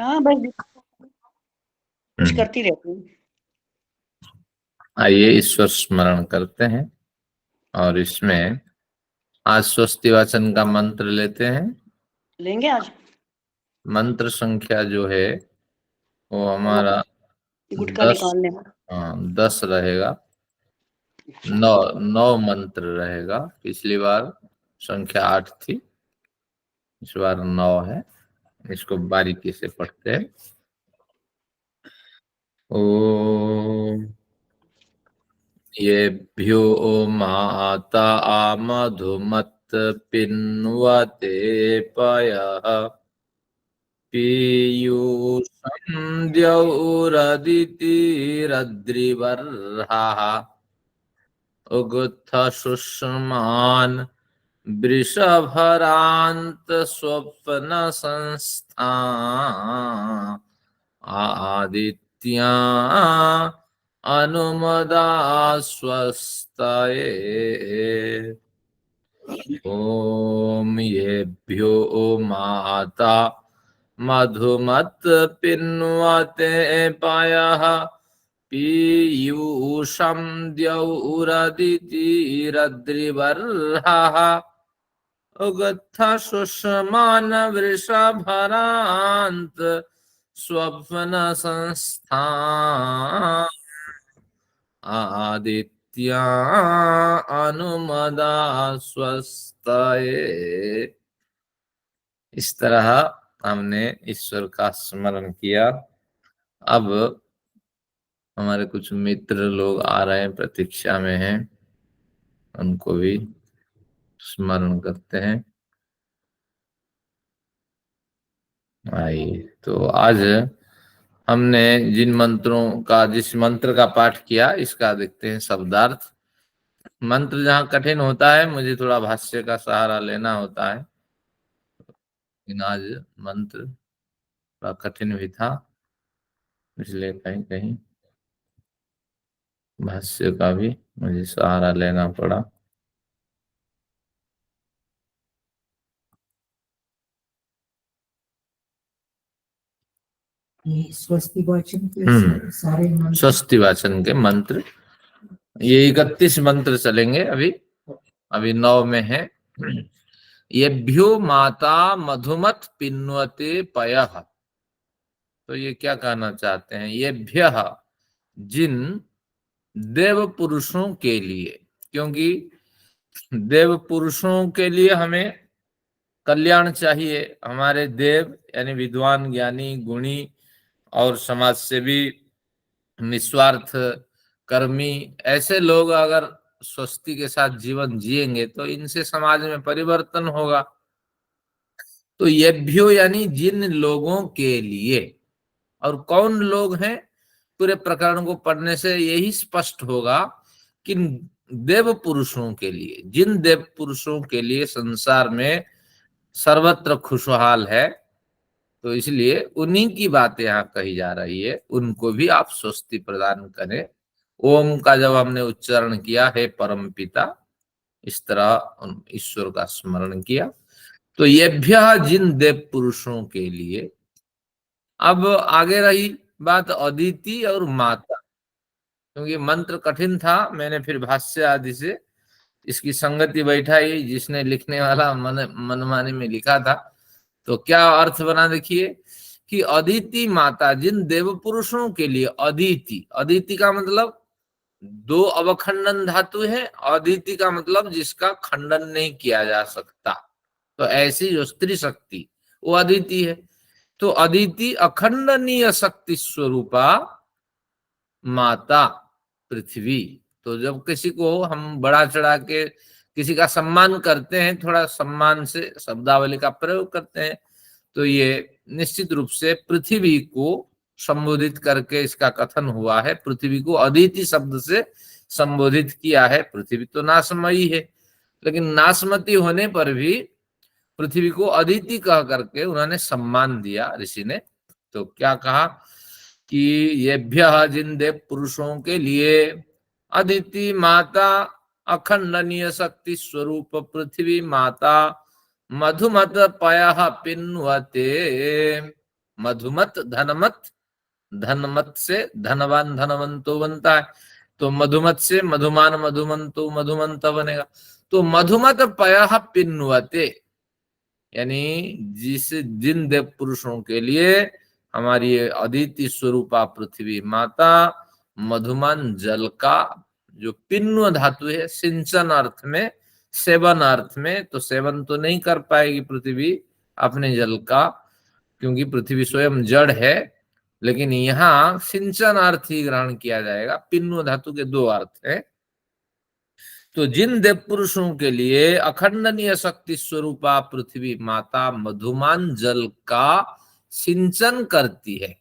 हाँ भाई, कुछ करती रहती हूँ। आइए ईश्वर स्मरण करते हैं और इसमें आज स्वस्ति वाचन का मंत्र लेते हैं। लेंगे आज। मंत्र संख्या जो है वो वो हमारा गुटखा 10। निकालने में। 10 रहेगा। अच्छा। 9 मंत्र रहेगा। पिछली बार संख्या 8 थी, इस बार 9 है। इसको बारीकी से पढ़ते हैं। ओम येभ्यो माता मधुमत् पिन्वते पयः पीयूषं द्यौरदितिरद्रिवर्हाः उगुत्थ सुषमान् वृषभरान्त स्वप्न संस्था आदित्या अनुमदा स्वस्तये। ओम येभ्यो माता मधुमत् पिन्वते पयः पीयूषं द्यौरदितिरद्रिवर्हाः उगत्थ सुषमान् वृषभरान्त स्वप्न संस्था आदित्या अनुमदा स्वस्तये। इस तरह हमने ईश्वर का स्मरण किया। अब हमारे कुछ मित्र लोग आ रहे हैं, प्रतीक्षा में हैं, उनको भी स्मरण करते हैं। आइए, तो आज हमने जिस मंत्र का पाठ किया, इसका देखते हैं शब्दार्थ। मंत्र जहाँ कठिन होता है मुझे थोड़ा भाष्य का सहारा लेना होता है, लेकिन आज मंत्र थोड़ा कठिन भी था, इसलिए कहीं कहीं भाष्य का भी मुझे सहारा लेना पड़ा। स्वस्ति वाचन के सारे मंत्र, स्वस्ति वाचन के मंत्र ये 31 मंत्र चलेंगे। अभी 9 में है। येभ्यो माता मधुमत पिन्वते पयः। तो ये क्या कहना चाहते हैं? येभ्यः, जिन देव पुरुषों के लिए, क्योंकि देव पुरुषों के लिए हमें कल्याण चाहिए। हमारे देव यानी विद्वान, ज्ञानी, गुणी और समाज सेवी, निस्वार्थ कर्मी, ऐसे लोग अगर स्वस्ति के साथ जीवन जिएंगे तो इनसे समाज में परिवर्तन होगा। तो येभ्यो यानी जिन लोगों के लिए। और कौन लोग हैं? पूरे प्रकरण को पढ़ने से यही स्पष्ट होगा कि देव पुरुषों के लिए, जिन देव पुरुषों के लिए संसार में सर्वत्र खुशहाल है, तो इसलिए उन्हीं की बातें यहाँ कही जा रही है। उनको भी आप स्वस्ति प्रदान करें। ओम का जब हमने उच्चारण किया है परम पिता, इस तरह ईश्वर का स्मरण किया। तो येभ्य, जिन देव पुरुषों के लिए। अब आगे रही बात अदिति और माता, क्योंकि मंत्र कठिन था, मैंने फिर भाष्य आदि से इसकी संगति बैठाई। जिसने लिखने वाला मनमानी में लिखा था, तो क्या अर्थ बना देखिए कि अदिति माता, जिन देव पुरुषों के लिए। अदिति, अदिति का मतलब 2 अवखंडन धातु है। अदिति का मतलब जिसका खंडन नहीं किया जा सकता। तो ऐसी जो स्त्री शक्ति, वो अदिति है। तो अदिति अखंडनीय शक्ति स्वरूपा माता पृथ्वी। तो जब किसी को हम बड़ा चढ़ा के किसी का सम्मान करते हैं, थोड़ा सम्मान से शब्दावली का प्रयोग करते हैं, तो ये निश्चित रूप से पृथ्वी को संबोधित करके इसका कथन हुआ है। पृथ्वी को अदिति शब्द से संबोधित किया है। पृथ्वी तो नाशमयी है, लेकिन नाशमती होने पर भी पृथ्वी को अदिति कह करके उन्होंने सम्मान दिया ऋषि ने। तो क्या कहा कि येभ्यः, जिन देव पुरुषों के लिए। अदिति माता अखंडनीय शक्ति स्वरूप पृथ्वी माता मधुमत पयः पिन्वते। मधुमत धनमत, धनमत से धनवान धनवंतो बनता है, तो मधुमत से मधुमान मधुमंतो मधुमंत बनेगा। तो मधुमत पयः पिन्वते, यानी जिन देव पुरुषों के लिए हमारी अदिति स्वरूपा पृथ्वी माता मधुमान जल का जो पिन्व धातु है, सिंचन अर्थ में, सेवन अर्थ में, तो सेवन तो नहीं कर पाएगी पृथ्वी अपने जल का, क्योंकि पृथ्वी स्वयं जड़ है, लेकिन यहाँ सिंचन अर्थ ही ग्रहण किया जाएगा। पिन्व धातु के दो अर्थ है। तो जिन देव पुरुषों के लिए अखंडनीय शक्ति स्वरूपा पृथ्वी माता मधुमान जल का सिंचन करती है,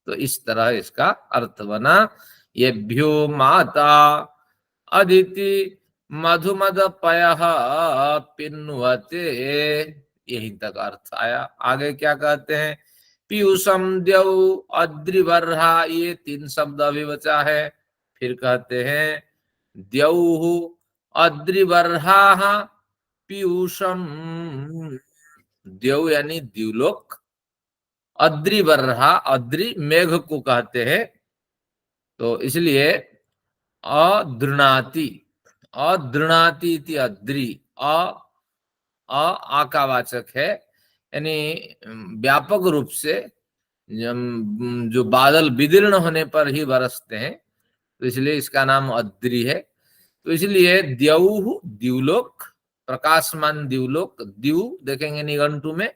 तो इस तरह इसका अर्थ बना, येभ्यो माता अदिति मधुमद पयः पिन्वते, यही तक अर्थ आया। आगे क्या कहते हैं, पीयूषम द्यौ अद्रिवर्हा, ये 3 शब्द अभी बचा है। फिर कहते हैं द्यौः अद्रिवर्हा पीयूषम, द्यौ यानी द्युलोक, अद्रिवर्हा, अद्रि मेघ को कहते हैं, तो इसलिए अदृणाति, अदृणाति इति अद्रि, आ का वाचक है, यानी व्यापक रूप से जो बादल विदीर्ण होने पर ही बरसते हैं, तो इसलिए इसका नाम अद्रि है। तो इसलिए द्यौः द्युलोक, प्रकाशमान द्युलोक, द्यु देखेंगे निघंटु में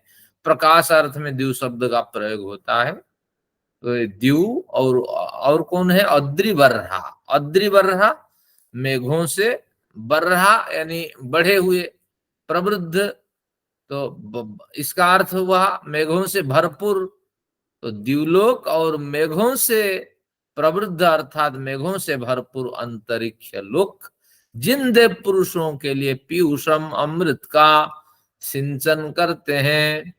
प्रकाश अर्थ में द्यु शब्द का प्रयोग होता है। तो द्यु और कौन है, अद्रिवर्हा, अद्रिवर्हा मेघों से, बर्हा यानी बढ़े हुए, प्रवृद्ध, तो इसका अर्थ हुआ मेघों से भरपूर। तो द्युलोक और मेघों से प्रवृद्ध अर्थात मेघों से भरपूर अंतरिक्ष लोक, जिन देव पुरुषों के लिए पीयूषम अमृत का सिंचन करते हैं।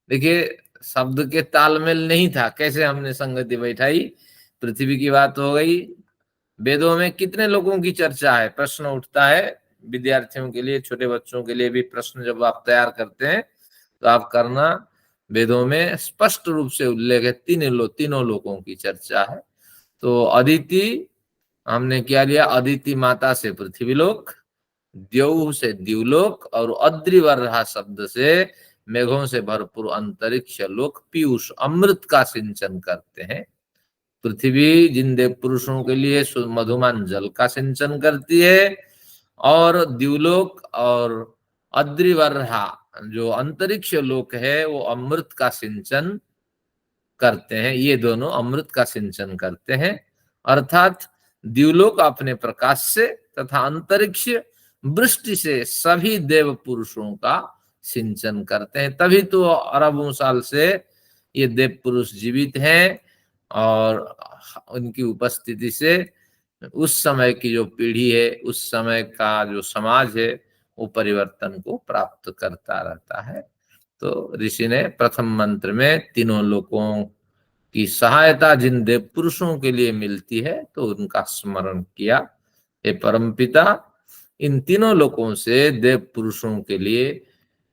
देखिए शब्द के तालमेल नहीं था, कैसे हमने संगति बैठाई। पृथ्वी की बात हो गई, वेदों में कितने लोगों की चर्चा है, प्रश्न उठता है विद्यार्थियों के लिए, छोटे बच्चों के लिए भी प्रश्न जब आप तैयार करते हैं तो आप करना, वेदों में स्पष्ट रूप से उल्लेख है, तीनों लोगों की चर्चा है। तो अदिति हमने क्या लिया, अदिति माता से पृथ्वी लोक, द्यौः से द्युलोक, और अद्रिवर्हा शब्द से मेघों से भरपूर अंतरिक्ष लोक, पीयूष अमृत का सिंचन करते हैं। पृथ्वी जिन देव पुरुषों के लिए मधुमान जल का सिंचन करती है, और द्युलोक और अद्रिवर्हा जो अंतरिक्ष लोक है वो अमृत का सिंचन करते हैं। ये दोनों अमृत का सिंचन करते हैं, अर्थात द्युलोक अपने प्रकाश से तथा अंतरिक्ष वृष्टि से सभी देव पुरुषों का सिंचन करते हैं। तभी तो अरबों साल से ये देव पुरुष जीवित हैं, और उनकी उपस्थिति से उस समय की जो पीढ़ी है, उस समय का जो समाज है, वो परिवर्तन को प्राप्त करता रहता है। तो ऋषि ने प्रथम मंत्र में तीनों लोगों की सहायता जिन देव पुरुषों के लिए मिलती है तो उनका स्मरण किया। हे परमपिता, इन तीनों लोगों से देव पुरुषों के लिए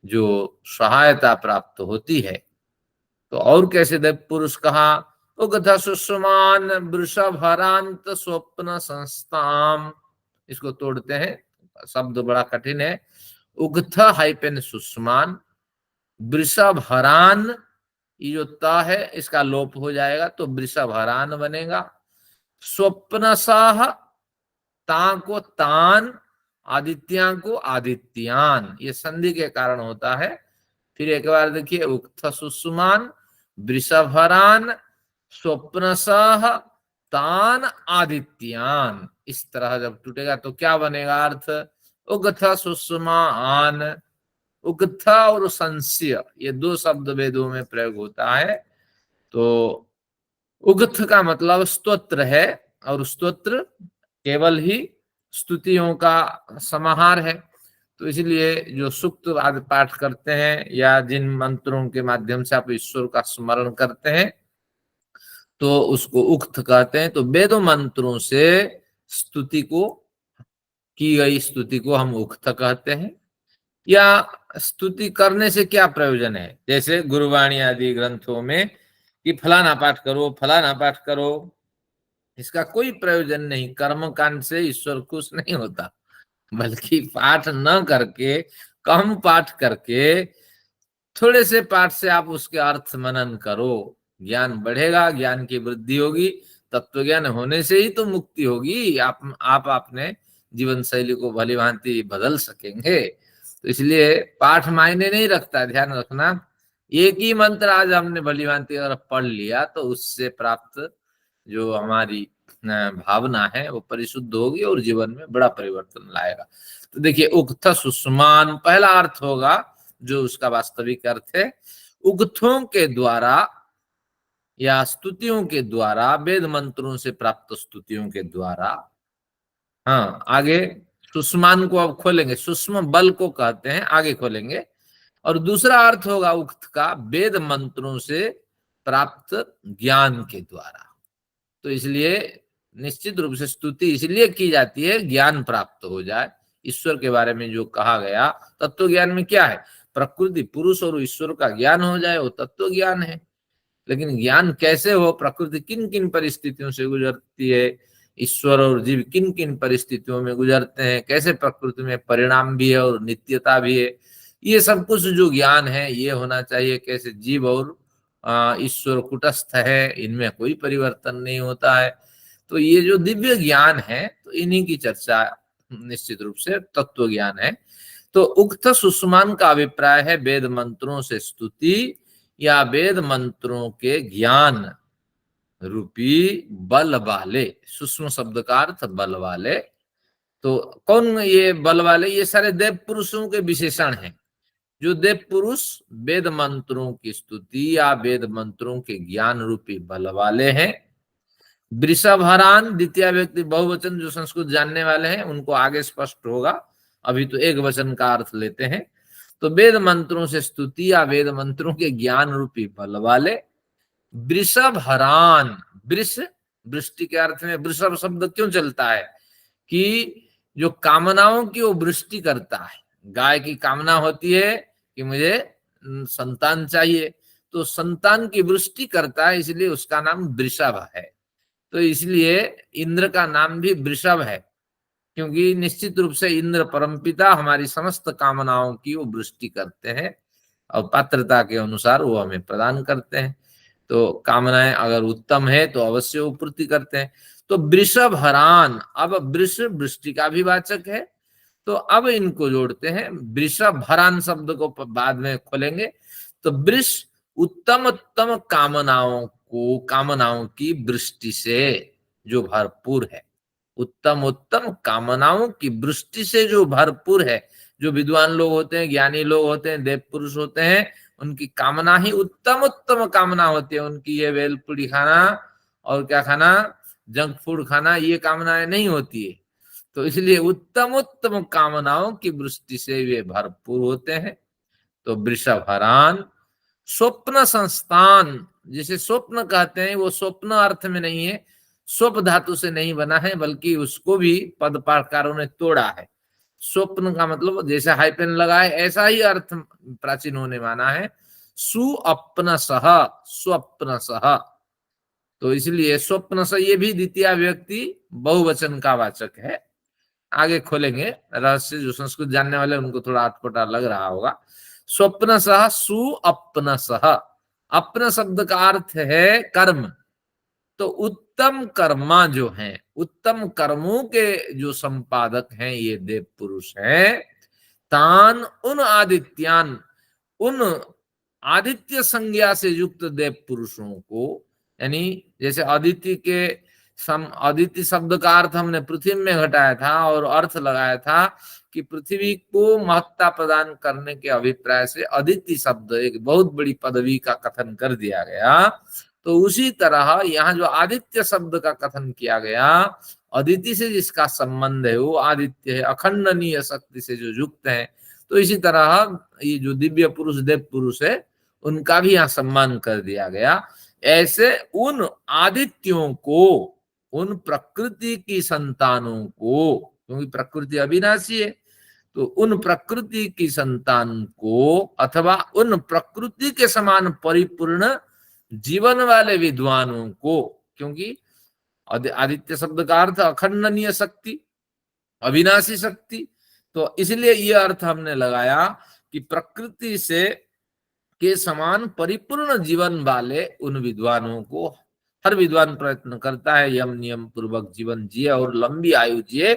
जो सहायता प्राप्त होती है, तो और कैसे देव पुरुष कहा, उगध सुषमान वृषभरांत स्वप्न संस्थाम, इसको तोड़ते हैं, शब्द बड़ा कठिन है। उगथ हाइपेन सुषमान, वृषभरान, ये जो ता है इसका लोप हो जाएगा तो वृषभरान बनेगा। स्वप्नसाह, ता को तान, आदित्यां को आदित्यान, ये संधि के कारण होता है। फिर एक बार देखिए, उक्त सुषमान वृषभरान स्वप्नसाह तान आदित्यान, इस तरह जब टूटेगा तो क्या बनेगा अर्थ, उगथ सुषमान, उगथ और संस्य ये दो शब्द वेदों में प्रयोग होता है। तो उगथ का मतलब स्तोत्र है, और स्तोत्र केवल ही स्तुतियों का समाहार है। तो इसलिए जो सूक्त आदि पाठ करते हैं या जिन मंत्रों के माध्यम से आप ईश्वर का स्मरण करते हैं तो उसको उक्त कहते हैं। तो वेद मंत्रों से स्तुति को, की गई स्तुति को हम उक्त कहते हैं। या स्तुति करने से क्या प्रयोजन है? जैसे गुरुवाणी आदि ग्रंथों में कि फलाना पाठ करो, फलाना पाठ करो, इसका कोई प्रयोजन नहीं। कर्म कांड से ईश्वर खुश नहीं होता, बल्कि पाठ न करके, कम पाठ करके, थोड़े से पाठ से आप उसके अर्थ मनन करो, ज्ञान बढ़ेगा, ज्ञान की वृद्धि होगी। तत्व ज्ञान होने से ही तो मुक्ति होगी। आप अपने जीवन शैली को भली भांति बदल सकेंगे। तो इसलिए पाठ मायने नहीं रखता, ध्यान रखना। एक ही मंत्र आज हमने भली भांति अगर पढ़ लिया तो उससे प्राप्त जो हमारी भावना है वो परिशुद्ध होगी और जीवन में बड़ा परिवर्तन लाएगा। तो देखिए, उक्थ सुषमान पहला अर्थ होगा, जो उसका वास्तविक अर्थ है, उक्थों के द्वारा या स्तुतियों के द्वारा, वेद मंत्रों से प्राप्त स्तुतियों के द्वारा। हाँ, आगे सुषमान को अब खोलेंगे, सूक्ष्म बल को कहते हैं, आगे खोलेंगे। और दूसरा अर्थ होगा उक्त का, वेद मंत्रों से प्राप्त ज्ञान के द्वारा। तो इसलिए निश्चित रूप से स्तुति इसलिए की जाती है, ज्ञान प्राप्त हो जाए। ईश्वर के बारे में जो कहा गया, तत्व ज्ञान में क्या है? प्रकृति, पुरुष और ईश्वर का ज्ञान हो जाए, वो तत्व ज्ञान है। लेकिन ज्ञान कैसे हो? प्रकृति किन किन परिस्थितियों से गुजरती है, ईश्वर और जीव किन किन परिस्थितियों में गुजरते हैं, कैसे प्रकृति में परिणाम भी है और नित्यता भी है, ये सब कुछ जो ज्ञान है ये होना चाहिए। कैसे जीव और ईश्वर कुटस्थ है, इनमें कोई परिवर्तन नहीं होता है। तो ये जो दिव्य ज्ञान है, तो इन्हीं की चर्चा निश्चित रूप से तत्व ज्ञान है। तो उक्त सुषमान का अभिप्राय है वेद मंत्रों से स्तुति या वेद मंत्रों के ज्ञान रूपी बल वाले। सूक्ष्म शब्द का अर्थ बल वाले। तो कौन ये बल वाले? ये सारे देव पुरुषों के विशेषण हैं। जो देव पुरुष वेद मंत्रों की स्तुति या वेद मंत्रों के ज्ञान रूपी बल वाले हैं। वृषभहरान द्वितीय व्यक्ति बहुवचन, जो संस्कृत जानने वाले हैं उनको आगे स्पष्ट होगा, अभी तो एक वचन का अर्थ लेते हैं। तो वेद मंत्रों से स्तुति या वेद मंत्रों के ज्ञान रूपी बल वाले वृषभहरान। वृष, वृष्टि के अर्थ में वृषभ शब्द क्यों चलता है? कि जो कामनाओं की वो वृष्टि करता है। गाय की कामना होती है कि मुझे संतान चाहिए, तो संतान की वृष्टि करता है, इसलिए उसका नाम वृषभ है। तो इसलिए इंद्र का नाम भी वृषभ है, क्योंकि निश्चित रूप से इंद्र परमपिता हमारी समस्त कामनाओं की वो वृष्टि करते हैं और पात्रता के अनुसार वो हमें प्रदान करते हैं। तो कामनाएं अगर उत्तम है तो अवश्य वो पूर्ति करते हैं। तो वृषभहरान, अब वृष वृष्टि का भी वाचक है, तो अब इनको जोड़ते हैं। वृषभहरान शब्द को बाद में खोलेंगे। तो वृष उत्तम उत्तम कामनाओं को, कामनाओं की वृष्टि से जो भरपूर है, उत्तम उत्तम कामनाओं की वृष्टि से जो भरपूर है। जो विद्वान लोग होते हैं, ज्ञानी लोग होते हैं, देव पुरुष होते हैं, उनकी कामना ही उत्तम उत्तम कामना होती है। उनकी ये वेलपुड़ी खाना और क्या खाना, जंक फूड खाना, ये कामनाएं नहीं होती है। तो इसलिए उत्तम उत्तम कामनाओं की वृष्टि से वे भरपूर होते हैं। तो वृषभहरान। स्वप्न संस्थान, जिसे स्वप्न कहते हैं, वो स्वप्न अर्थ में नहीं है, स्वप धातु से नहीं बना है, बल्कि उसको भी पद पाठकारों ने तोड़ा है। स्वप्न का मतलब जैसे हाइपेन लगा है, ऐसा ही अर्थ प्राचीनों ने माना है। सुअप्न सह, स्वप्न सह। तो इसलिए स्वप्न सह ये भी द्वितीय व्यक्ति बहुवचन का वाचक है। आगे खोलेंगे रहस्य, जो संस्कृत जानने वाले उनको थोड़ा अटपटा लग रहा होगा। स्वप्न सह, सुअप्न सह। अपना शब्द का अर्थ है कर्म। तो उत्तम कर्मा जो हैं, उत्तम कर्मों के जो संपादक हैं, ये देव पुरुष हैं। तान उन आदित्यान, उन आदित्य संज्ञा से युक्त देव पुरुषों को, यानी जैसे अदिति के अदिति शब्द का अर्थ हमने पृथ्वी में घटाया था और अर्थ लगाया था कि पृथ्वी को महत्ता प्रदान करने के अभिप्राय से अदिति शब्द एक बहुत बड़ी पदवी का कथन कर दिया गया। तो उसी तरह यहाँ जो आदित्य शब्द का कथन किया गया, अदिति से जिसका संबंध है वो आदित्य है, अखंडनीय शक्ति से जो युक्त है। तो इसी तरह ये जो दिव्य पुरुष देव पुरुष है, उनका भी यहाँ सम्मान कर दिया गया। ऐसे उन आदित्यों को, उन प्रकृति की संतानों को, क्योंकि प्रकृति अविनाशी है, तो उन प्रकृति की संतान को अथवा उन प्रकृति के समान परिपूर्ण जीवन वाले विद्वानों को, क्योंकि आदित्य शब्द का अर्थ अखंडनीय शक्ति, अविनाशी शक्ति, तो इसलिए ये अर्थ हमने लगाया कि प्रकृति से के समान परिपूर्ण जीवन वाले उन विद्वानों को हर विद्वान प्रयत्न करता है यम नियम पूर्वक जीवन जिए और लंबी आयु जिए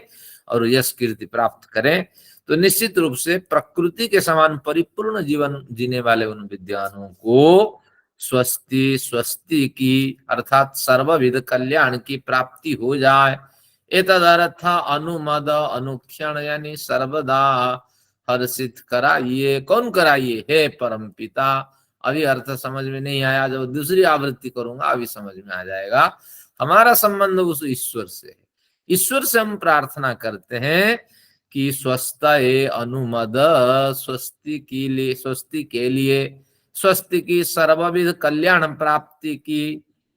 और यश कीर्ति प्राप्त करें। तो निश्चित रूप से प्रकृति के समान परिपूर्ण जीवन जीने वाले उन विद्वानों को स्वस्ति स्वस्ति की अर्थात सर्वविध कल्याण की प्राप्ति हो जाए। एतदर्थ अनुमद अनुक्षण यानी सर्वदा हर्षित कराइए। कौन कराइए? हे परमपिता। अभी अर्थ समझ में नहीं आया, जब दूसरी आवृत्ति करूंगा अभी समझ में आ जाएगा। हमारा संबंध उस ईश्वर से है। ईश्वर से हम प्रार्थना करते हैं कि स्वस्ति अनुमद, स्वस्ति के लिए स्वस्ति की सर्वविध कल्याण प्राप्ति की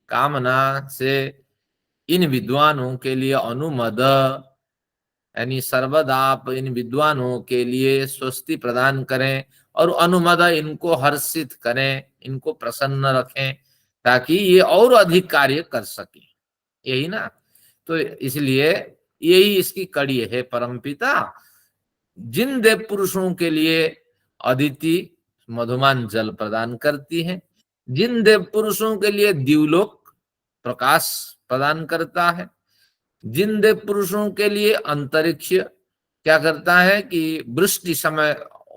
कामना से इन विद्वानों के लिए अनुमद यानी सर्वदा आप इन विद्वानों के लिए स्वस्ति प्रदान करें और अनुमद इनको हर्षित करें, इनको प्रसन्न रखें ताकि ये और अधिक कार्य कर सके। यही ना, तो इसलिए यही इसकी कड़ी है। परमपिता जिन देव पुरुषों के लिए अदिति मधुमान जल प्रदान करती है, जिन देव पुरुषों के लिए दिवलोक प्रकाश प्रदान करता है, जिन देव पुरुषों के लिए अंतरिक्ष क्या करता है कि वृष्टि समय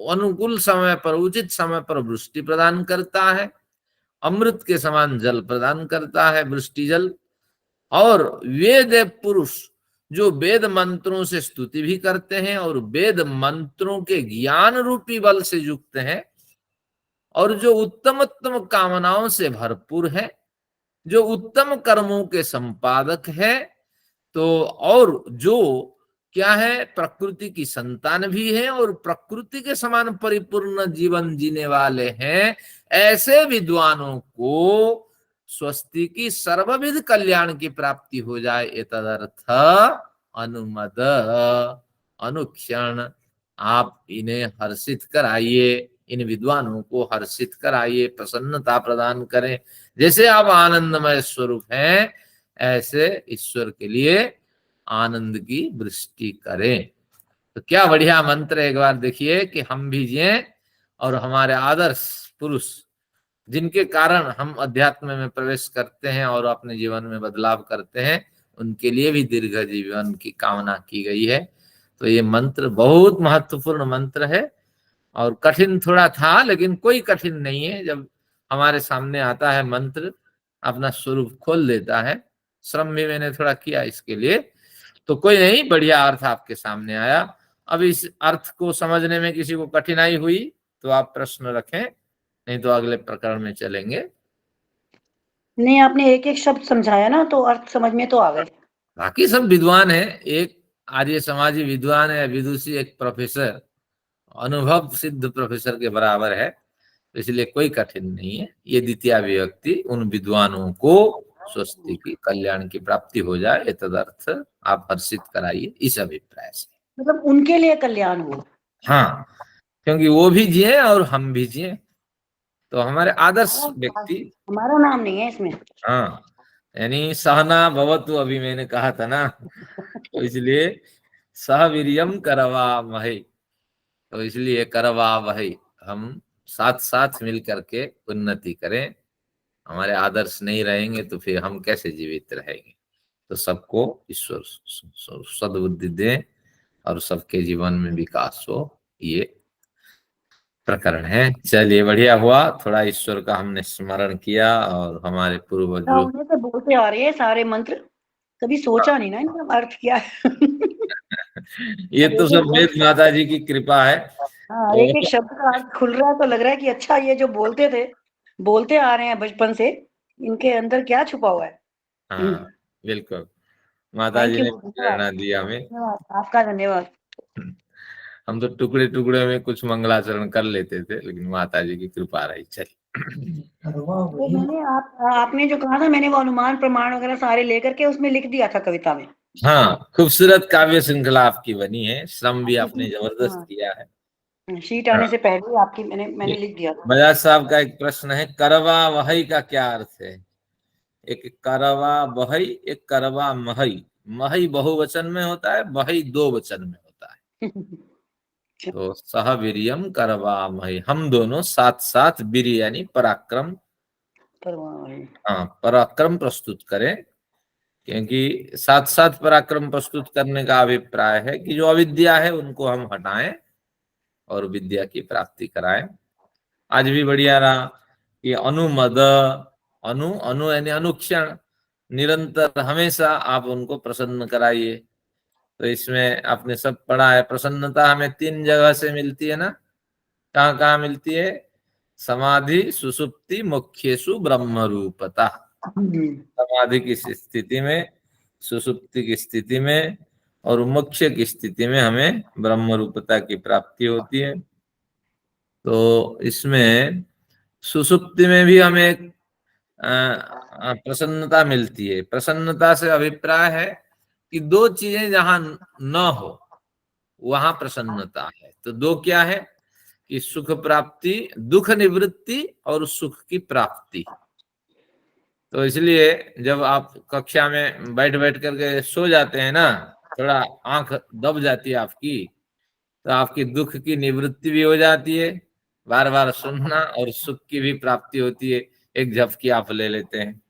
अनुकूल समय पर उचित समय पर वृष्टि प्रदान करता है, अमृत के समान जल प्रदान करता है वृष्टि जल, और वे देव पुरुष जो वेद मंत्रों से स्तुति भी करते हैं और वेद मंत्रों के ज्ञान रूपी बल से युक्त हैं और जो उत्तम उत्तम कामनाओं से भरपूर है, जो उत्तम कर्मों के संपादक है, तो और जो क्या है प्रकृति की संतान भी है और प्रकृति के समान परिपूर्ण जीवन जीने वाले हैं, ऐसे विद्वानों को स्वस्ति की सर्वविध कल्याण की प्राप्ति हो जाए। एतदर्थ अनुमद अनुक्षण आप इन्हें हर्षित कराइए, इन विद्वानों को हर्षित कराइए, प्रसन्नता प्रदान करें। जैसे आप आनंदमय स्वरूप हैं ऐसे ईश्वर के लिए आनंद की वृष्टि करें। तो क्या बढ़िया मंत्र, एक बार देखिए कि हम भी जिए और हमारे आदर्श पुरुष जिनके कारण हम अध्यात्म में प्रवेश करते हैं और अपने जीवन में बदलाव करते हैं, उनके लिए भी दीर्घ जीवन की कामना की गई है। तो ये मंत्र बहुत महत्वपूर्ण मंत्र है और कठिन थोड़ा था, लेकिन कोई कठिन नहीं है। जब हमारे सामने आता है मंत्र अपना स्वरूप खोल देता है। श्रम भी मैंने थोड़ा किया इसके लिए, तो कोई नहीं, बढ़िया अर्थ आपके सामने आया। अब इस अर्थ को समझने में किसी को कठिनाई हुई तो आप प्रश्न रखें, नहीं तो अगले प्रकरण में चलेंगे। नहीं, आपने एक एक शब्द समझाया ना, तो अर्थ समझ में तो आ गए। बाकी सब विद्वान है, एक आर्य समाजी विद्वान है, विदुषी एक प्रोफेसर, अनुभव सिद्ध प्रोफेसर के बराबर है, तो इसलिए कोई कठिन नहीं है। ये द्वितीय विभक्ति उन विद्वानों को स्वस्ति की कल्याण की प्राप्ति हो जाए, तदर्थ आप हर्षित कराइए, इस अभिप्राय से। मतलब उनके लिए कल्याण हो। हाँ, क्योंकि वो भी जिए और हम भी जिए, तो हमारे आदर्श व्यक्ति। हमारा नाम नहीं है इसमें। हाँ, यानी सहना भवतु, अभी मैंने कहा था ना, तो इसलिए सहवीर्यम करवावहै, तो इसलिए करवावहै, हम साथ साथ मिल करके उन्नति करें। हमारे आदर्श नहीं रहेंगे तो फिर हम कैसे जीवित रहेंगे। तो सबको ईश्वर सद्बुद्धि दे और सबके जीवन में विकास हो, ये प्रकरण है। चलिए, बढ़िया हुआ, थोड़ा ईश्वर का हमने स्मरण किया और हमारे पूर्वजों से बोलते आ रहे हैं सारे मंत्र, कभी सोचा नहीं ना इनका अर्थ क्या है। ये तो सब वेद माता जी की कृपा है। हाँ, एक एक शब्द का अर्थ खुल रहा है तो लग रहा है कि अच्छा, ये जो बोलते आ रहे हैं बचपन से, इनके अंदर क्या छुपा हुआ है। हाँ, बिल्कुल, माता जी ने प्रेरणा दिया हमें। आपका धन्यवाद। हम तो टुकड़े टुकड़े में कुछ मंगलाचरण कर लेते थे, लेकिन माता जी की कृपा रही। चलिए, तो मैंने आपने जो कहा था, मैंने वो अनुमान प्रमाण वगैरह सारे लेकर के उसमें लिख दिया था कविता में, हाँ, खूबसूरत काव्य श्रृंखला आपकी बनी है, श्रम भी आपने जबरदस्त हाँ, किया है। शीट हाँ, आने से पहले ही आपकी मैंने ये लिख दिया था। बजाज साहब का एक प्रश्न है, करवा वही का क्या अर्थ है? एक करवा बहई, एक करवा महई। महई बहुवचन में होता है, बहई दो वचन में होता है। तो सह वीर्यम करवा मही, हम दोनों साथ साथ वीर यानी पराक्रम, हाँ पराक्रम प्रस्तुत करें। क्योंकि साथ साथ पराक्रम प्रस्तुत करने का अभिप्राय है कि जो अविद्या है उनको हम हटाएं और विद्या की प्राप्ति कराएं। आज भी बढ़िया रहा कि अनुमद, अनु अनु यानी अनुक्षण, निरंतर हमेशा आप उनको प्रसन्न कराइए। तो इसमें आपने सब पढ़ा है, प्रसन्नता हमें 3 जगह से मिलती है ना। कहाँ कहाँ मिलती है? समाधि, सुसुप्ति, मुख्येषु ब्रह्म रूपता। समाधि की स्थिति में, सुसुप्ति की स्थिति में और मुख्य की स्थिति में हमें ब्रह्म रूपता की प्राप्ति होती है। तो इसमें सुसुप्ति में भी हमें प्रसन्नता मिलती है। प्रसन्नता से अभिप्राय है कि 2 चीजें जहां न हो वहां प्रसन्नता है। तो 2 क्या है कि सुख प्राप्ति, दुख निवृत्ति और सुख की प्राप्ति। तो इसलिए जब आप कक्षा में बैठ बैठ करके सो जाते हैं ना, थोड़ा आंख दब जाती है आपकी, तो आपकी दुख की निवृत्ति भी हो जाती है, बार बार सुनना, और सुख की भी प्राप्ति होती है, एक झपकी आप ले लेते हैं।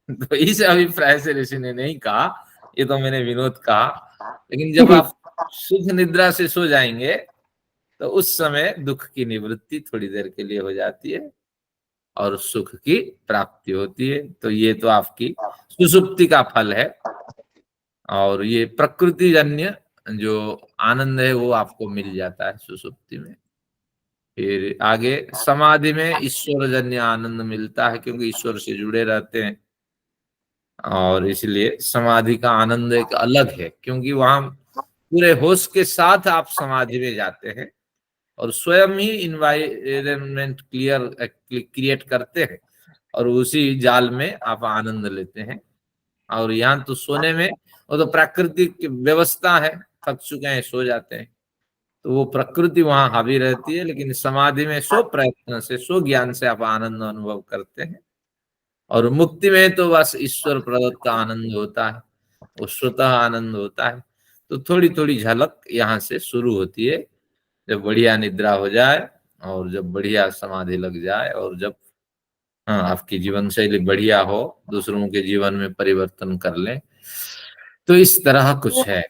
तो इस अभिप्राय से ऋषि ने नहीं कहा, ये तो मैंने विनोद कहा। लेकिन जब आप सुख निद्रा से सो जाएंगे तो उस समय दुख की निवृत्ति थोड़ी देर के लिए हो जाती है और सुख की प्राप्ति होती है। तो ये तो आपकी सुसुप्ति का फल है। और ये प्रकृति जन्य जो आनंद है वो आपको मिल जाता है सुसुप्ति में। फिर आगे समाधि में ईश्वर जन्य आनंद मिलता है, क्योंकि ईश्वर से जुड़े रहते हैं। और इसलिए समाधि का आनंद एक अलग है, क्योंकि वहां पूरे होश के साथ आप समाधि में जाते हैं और स्वयं ही इन्वायरमेंट क्रिएट करते हैं और उसी जाल में आप आनंद लेते हैं। और यहाँ तो सोने में वो तो प्राकृतिक व्यवस्था है, थक चुके हैं सो जाते हैं, तो वो प्रकृति वहां हावी रहती है। लेकिन समाधि में सो प्रयत्न से, सो ज्ञान से आप आनंद अनुभव करते हैं। और मुक्ति में तो बस ईश्वर प्रदत्त का आनंद होता है, वो स्वतः आनंद होता है। तो थोड़ी थोड़ी झलक यहाँ से शुरू होती है, जब बढ़िया निद्रा हो जाए और जब बढ़िया समाधि लग जाए और जब हाँ आपकी जीवन शैली बढ़िया हो, दूसरों के जीवन में परिवर्तन कर ले। तो इस तरह कुछ है।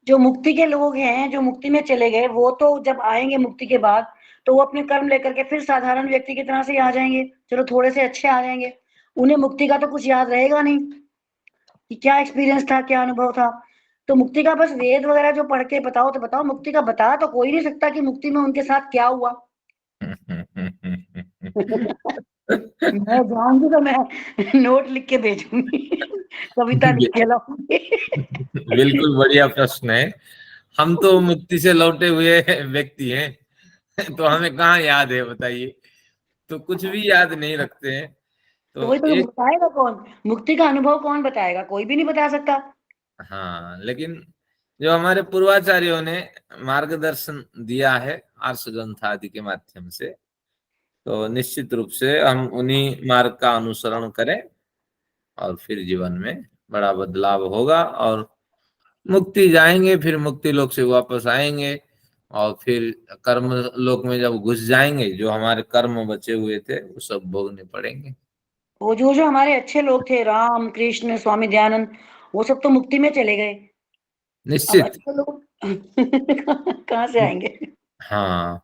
जो मुक्ति के लोग हैं, जो मुक्ति में चले गए, वो तो जब आएंगे मुक्ति के बाद तो वो अपने कर्म लेकर के फिर साधारण व्यक्ति की तरह से आ जाएंगे। चलो थोड़े से अच्छे आ जाएंगे, उन्हें मुक्ति का तो कुछ याद रहेगा नहीं कि क्या एक्सपीरियंस था, क्या अनुभव था। तो मुक्ति का बस वेद वगैरह जो पढ़ के बताओ तो बताओ, मुक्ति का बता तो कोई नहीं सकता कि मुक्ति में उनके साथ क्या हुआ। मैं जाऊंगी तो मैं नोट लिख के भेजूंगी, कविता लिख के लाऊंगी। बिल्कुल बढ़िया प्रश्न है। हम तो मुक्ति से लौटे हुए व्यक्ति हैं, तो हमें कहाँ याद है बताइए? तो कुछ भी याद नहीं रखते हैं। तो तो वही तो एक बताएगा कौन? मुक्ति का अनुभव कौन बताएगा? कोई भी नहीं बता सकता। हाँ, लेकिन जो हमारे पूर्वाचार्यों ने मार्गदर्शन दिया है आर्ष ग्रंथ आदि के माध्यम से, तो निश्चित रूप से हम उन्हीं मार्ग का अनुसरण करें और फिर जीवन में बड़ा बदलाव होगा और मुक्ति जाएंगे, फिर मुक्ति लोक से वापस आएंगे और फिर कर्म लोक में जब घुस जाएंगे, जो हमारे कर्म बचे हुए थे वो सब भोगने पड़ेंगे। वो जो हमारे अच्छे लोग थे, राम कृष्ण स्वामी दयानंद, वो सब तो मुक्ति में चले गए। अब निश्चित। अच्छे लोग कहाँ से आएंगे? हाँ,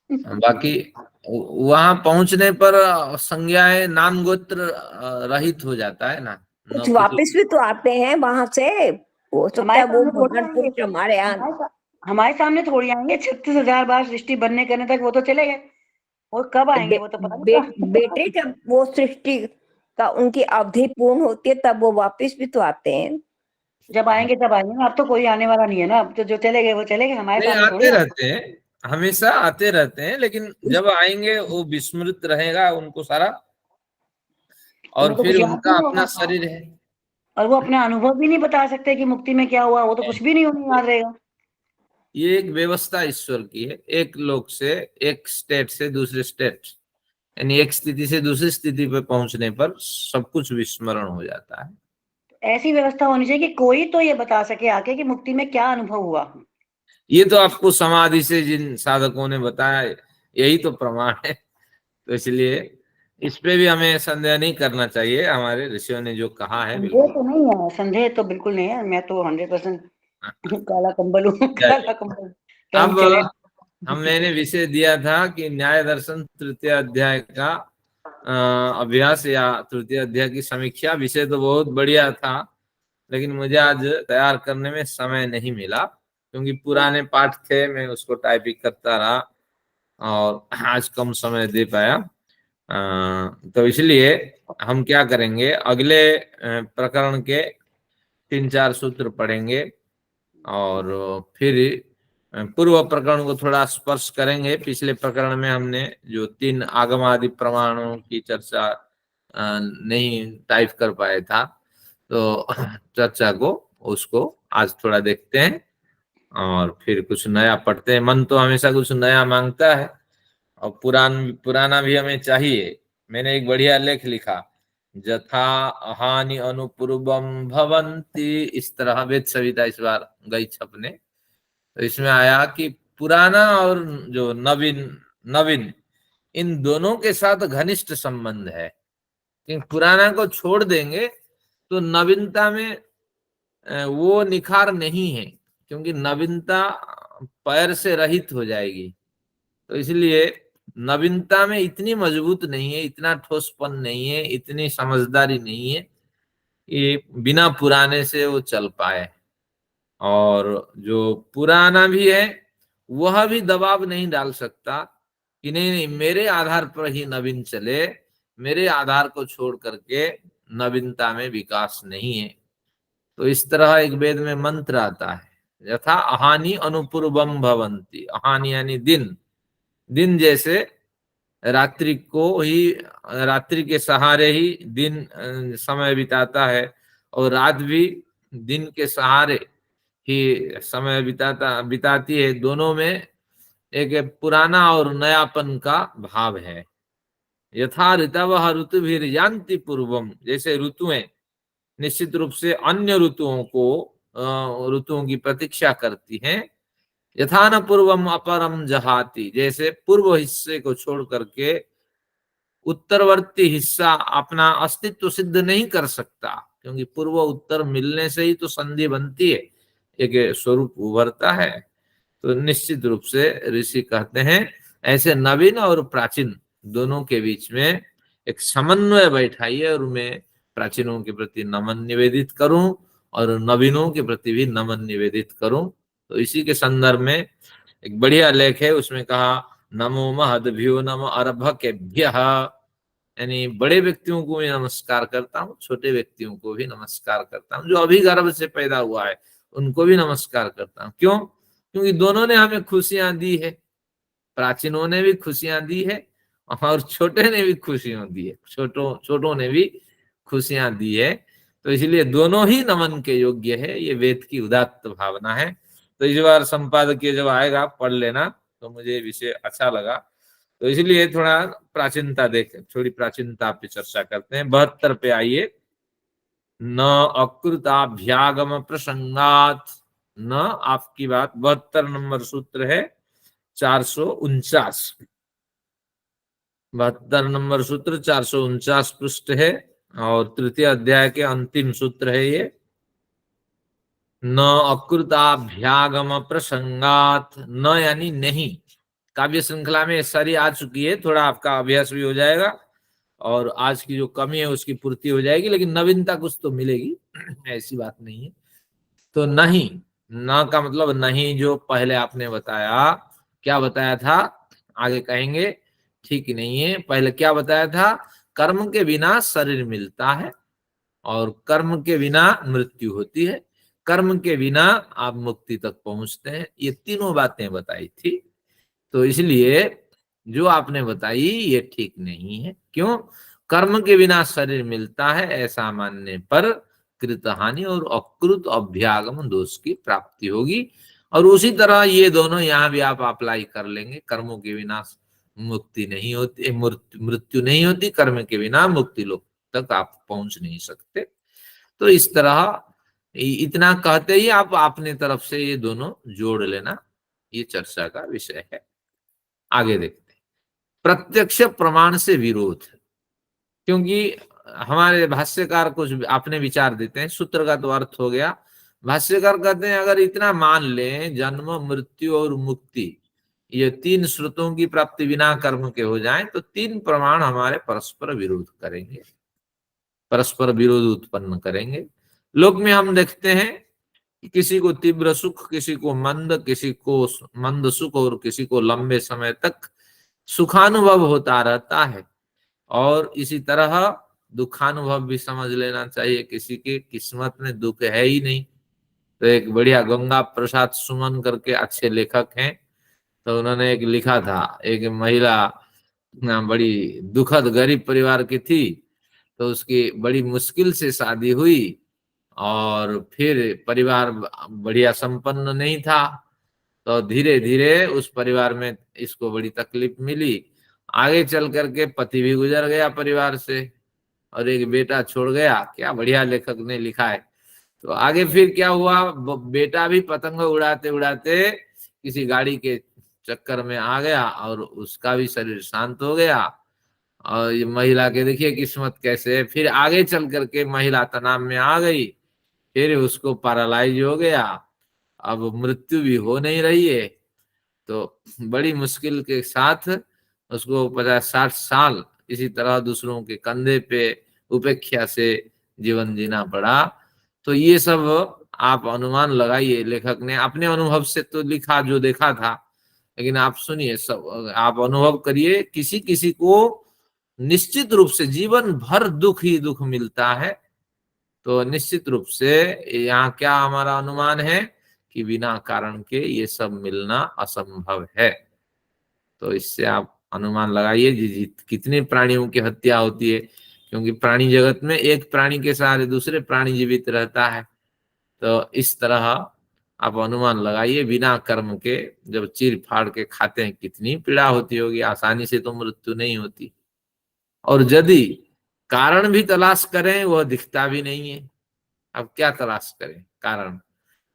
बाकी वहां पहुंचने पर संज्ञाएं नाम गोत्र रहित हो जाता है ना, न कुछ कुछ। वापस भी तो आते हैं वहां से, हो सकता है वो महान पुरुष हमारे यहाँ। हमारे सामने थोड़ी आएंगे। 36,000 बार सृष्टि बनने करने तक वो तो चले गए, और कब आएंगे वो तो पता नहीं। बेटे जब वो सृष्टि का उनकी अवधि पूर्ण होती है तब वो वापस भी तो आते हैं। जब आएंगे तब आएंगे, अब तो कोई आने वाला नहीं है ना। अब तो जो चले गए वो चले गए, हमारे नहीं, सामने थोड़ी आते रहते हैं, हमेशा आते रहते हैं, लेकिन जब आएंगे वो विस्मृत रहेगा उनको सारा, और उनको फिर कुछ याद उनका नहीं अपना होगा। शरीर है। और वो अपना अनुभव भी नहीं बता सकते कि मुक्ति में क्या हुआ, वो तो कुछ भी नहीं उन्हें याद रहेगा। ये एक व्यवस्था ईश्वर की है, एक लोक से, एक स्टेट से दूसरे स्टेट, यानी एक स्थिति से दूसरी स्थिति पे पहुंचने पर सब कुछ विस्मरण हो जाता है। ऐसी व्यवस्था होनी चाहिए कि कोई तो ये बता सके आके कि मुक्ति में क्या अनुभव हुआ। ये तो आपको समाधि से जिन साधकों ने बताया, यही तो प्रमाण है। तो इसलिए इस पे भी हमें संदेह नहीं करना चाहिए, हमारे ऋषियों ने जो कहा है संदेह बिल्कुल। तो नहीं है, संदेह तो बिल्कुल नहीं है। मैं तो 100% काला कंबल हूँ, काला कंबल रंग अब चले। मैंने विषय दिया था कि न्याय दर्शन तृतीय अध्याय का अभ्यास या तृतीय अध्याय की समीक्षा। विषय तो बहुत बढ़िया था, लेकिन मुझे आज तैयार करने में समय नहीं मिला, क्योंकि पुराने पाठ थे, मैं उसको टाइपिंग करता रहा और आज कम समय दे पाया। तो इसलिए हम क्या करेंगे, अगले प्रकरण के 3-4 सूत्र पढ़ेंगे और फिर पूर्व प्रकरण को थोड़ा स्पर्श करेंगे। पिछले प्रकरण में हमने जो 3 आगमादि प्रमाणों की चर्चा नहीं टाइप कर पाए था, तो चर्चा को उसको आज थोड़ा देखते हैं और फिर कुछ नया पढ़ते हैं। मन तो हमेशा कुछ नया मांगता है और पुराना भी हमें चाहिए। मैंने एक बढ़िया लेख लिखा, जथा हानि अनुपूर्वम भवंती, इस तरह वेद सविता इस बार गई छपने। तो इसमें आया कि पुराना और जो नवीन नवीन इन दोनों के साथ घनिष्ठ संबंध है। क्योंकि पुराना को छोड़ देंगे तो नवीनता में वो निखार नहीं है, क्योंकि नवीनता पैर से रहित हो जाएगी। तो इसलिए नवीनता में इतनी मजबूत नहीं है, इतना ठोसपन नहीं है, इतनी समझदारी नहीं है कि बिना पुराने से वो चल पाए। और जो पुराना भी है वह भी दबाव नहीं डाल सकता कि नहीं नहीं मेरे आधार पर ही नवीन चले, मेरे आधार को छोड़ करके नवीनता में विकास नहीं है। तो इस तरह एक वेद में मंत्र आता है, यथा अहानि अनुपूर्वम भवंती। अहानि यानी दिन, दिन जैसे रात्रि को ही, रात्रि के सहारे ही दिन समय बिताता है, और रात भी दिन के सहारे ही समय बिताती है। दोनों में एक पुराना और नयापन का भाव है। यथा ऋतवः ऋतुभिर्यान्ति पूर्वम, जैसे ऋतुएं निश्चित रूप से अन्य ऋतुओं को, ऋतुओं की प्रतीक्षा करती हैं। यथा न पूर्वम अपरम जहाति, जैसे पूर्व हिस्से को छोड़ करके उत्तरवर्ती हिस्सा अपना अस्तित्व सिद्ध नहीं कर सकता, क्योंकि पूर्व उत्तर मिलने से ही तो संधि बनती है, एक स्वरूप उभरता है। तो निश्चित रूप से ऋषि कहते हैं ऐसे नवीन और प्राचीन दोनों के बीच में एक समन्वय बैठाइए, और मैं प्राचीनों के प्रति नमन निवेदित करूं और नवीनों के प्रति भी नमन निवेदित करूं। तो इसी के संदर्भ में एक बढ़िया लेख है, उसमें कहा नमो महद्भ्यो नमो अर्भकेभ्यः, यानी बड़े व्यक्तियों को मैं नमस्कार करता हूँ, छोटे व्यक्तियों को भी नमस्कार करता हूँ, जो अभी गर्भ से पैदा हुआ है उनको भी नमस्कार करता हूँ। क्यों? क्योंकि दोनों ने हमें खुशियां दी है, प्राचीनों ने भी खुशियां दी है और छोटे ने भी खुशियां दी है, छोटों ने भी खुशियां दी है। तो इसलिए दोनों ही नमन के योग्य है, ये वेद की उदात्त भावना है। तो इस बार संपादकीय जब आएगा पढ़ लेना, तो मुझे विषय अच्छा लगा। तो इसलिए थोड़ा थोड़ी प्राचीनता पे चर्चा करते हैं। 72 पे आइए। न अकृताभ्यागम प्रसंगात, न आपकी बात 72 नंबर सूत्र है, 449, 72 नंबर सूत्र 449 पृष्ठ है, और तृतीय अध्याय के अंतिम सूत्र है ये। न अकृताभ्यागम प्रसंगात, न यानी नहीं। काव्य श्रृंखला में सारी आ चुकी है, थोड़ा आपका अभ्यास भी हो जाएगा और आज की जो कमी है उसकी पूर्ति हो जाएगी, लेकिन नवीनता कुछ तो मिलेगी, ऐसी बात नहीं है। तो नहीं, न का मतलब नहीं जो पहले आपने बताया, क्या बताया था आगे कहेंगे, ठीक नहीं है। पहले क्या बताया था? कर्म के बिना शरीर मिलता है और कर्म के बिना मृत्यु होती है, कर्म के बिना आप मुक्ति तक पहुंचते हैं। ये तीनों बातें बताई थी। तो इसलिए जो आपने बताई ये ठीक नहीं है। क्यों? कर्म के बिना शरीर मिलता है ऐसा मानने पर कृत हानि और अकृत अभ्यागम दोष की प्राप्ति होगी। और उसी तरह ये दोनों यहाँ भी आप अप्लाई कर लेंगे। कर्मों के बिना मुक्ति नहीं होती, मृत्यु नहीं होती, कर्म के बिना मुक्ति लोक तक आप पहुंच नहीं सकते। तो इस तरह इतना कहते ही आप अपने तरफ से ये दोनों जोड़ लेना, ये चर्चा का विषय है। आगे देखते हैं, प्रत्यक्ष प्रमाण से विरोध। क्योंकि हमारे भाष्यकार कुछ अपने विचार देते हैं, सूत्र का तो अर्थ हो गया। भाष्यकार कहते हैं अगर इतना मान लें जन्म मृत्यु और मुक्ति ये तीन श्रुतों की प्राप्ति बिना कर्म के हो जाएं, तो तीन प्रमाण हमारे परस्पर विरोध करेंगे, परस्पर विरोध उत्पन्न करेंगे। लोक में हम देखते हैं किसी को तीव्र सुख, किसी को मंद सुख और किसी को लंबे समय तक सुखानुभव होता रहता है। और इसी तरह दुखानुभव भी समझ लेना चाहिए, किसी के किस्मत में दुख है ही नहीं। तो एक बढ़िया गंगा प्रसाद सुमन करके अच्छे लेखक हैं, तो उन्होंने एक लिखा था, एक महिला बड़ी दुखद गरीब परिवार की थी, तो उसकी बड़ी मुश्किल से शादी हुई और फिर परिवार बढ़िया संपन्न नहीं था, तो धीरे धीरे उस परिवार में इसको बड़ी तकलीफ मिली। आगे चल करके पति भी गुजर गया परिवार से और एक बेटा छोड़ गया। क्या बढ़िया लेखक ने लिखा है। तो आगे फिर क्या हुआ, बेटा भी पतंग उड़ाते उड़ाते किसी गाड़ी के चक्कर में आ गया और उसका भी शरीर शांत हो गया। और ये महिला के देखिए किस्मत कैसे है। फिर आगे चल करके महिला तनाव में आ गई, फिर उसको पैरालाइज हो गया, अब मृत्यु भी हो नहीं रही है। तो बड़ी मुश्किल के साथ उसको 50-60 साल इसी तरह दूसरों के कंधे पे उपेक्षा से जीवन जीना पड़ा। तो ये सब आप अनुमान लगाइए, लेखक ने अपने अनुभव से तो लिखा जो देखा था, लेकिन आप सुनिए, सब आप अनुभव करिए। किसी किसी को निश्चित रूप से जीवन भर दुख ही दुख मिलता है। तो निश्चित रूप से यहाँ क्या हमारा अनुमान है कि बिना कारण के ये सब मिलना असंभव है। तो इससे आप अनुमान लगाइए कितने प्राणियों की हत्या होती है, क्योंकि प्राणी जगत में एक प्राणी के सहारे दूसरे प्राणी जीवित रहता है। तो इस तरह आप अनुमान लगाइए, बिना कर्म के जब चीर फाड़ के खाते हैं कितनी पीड़ा होती होगी। आसानी से तो मृत्यु नहीं होती, और यदि कारण भी तलाश करें वह दिखता भी नहीं है। अब क्या तलाश करें कारण।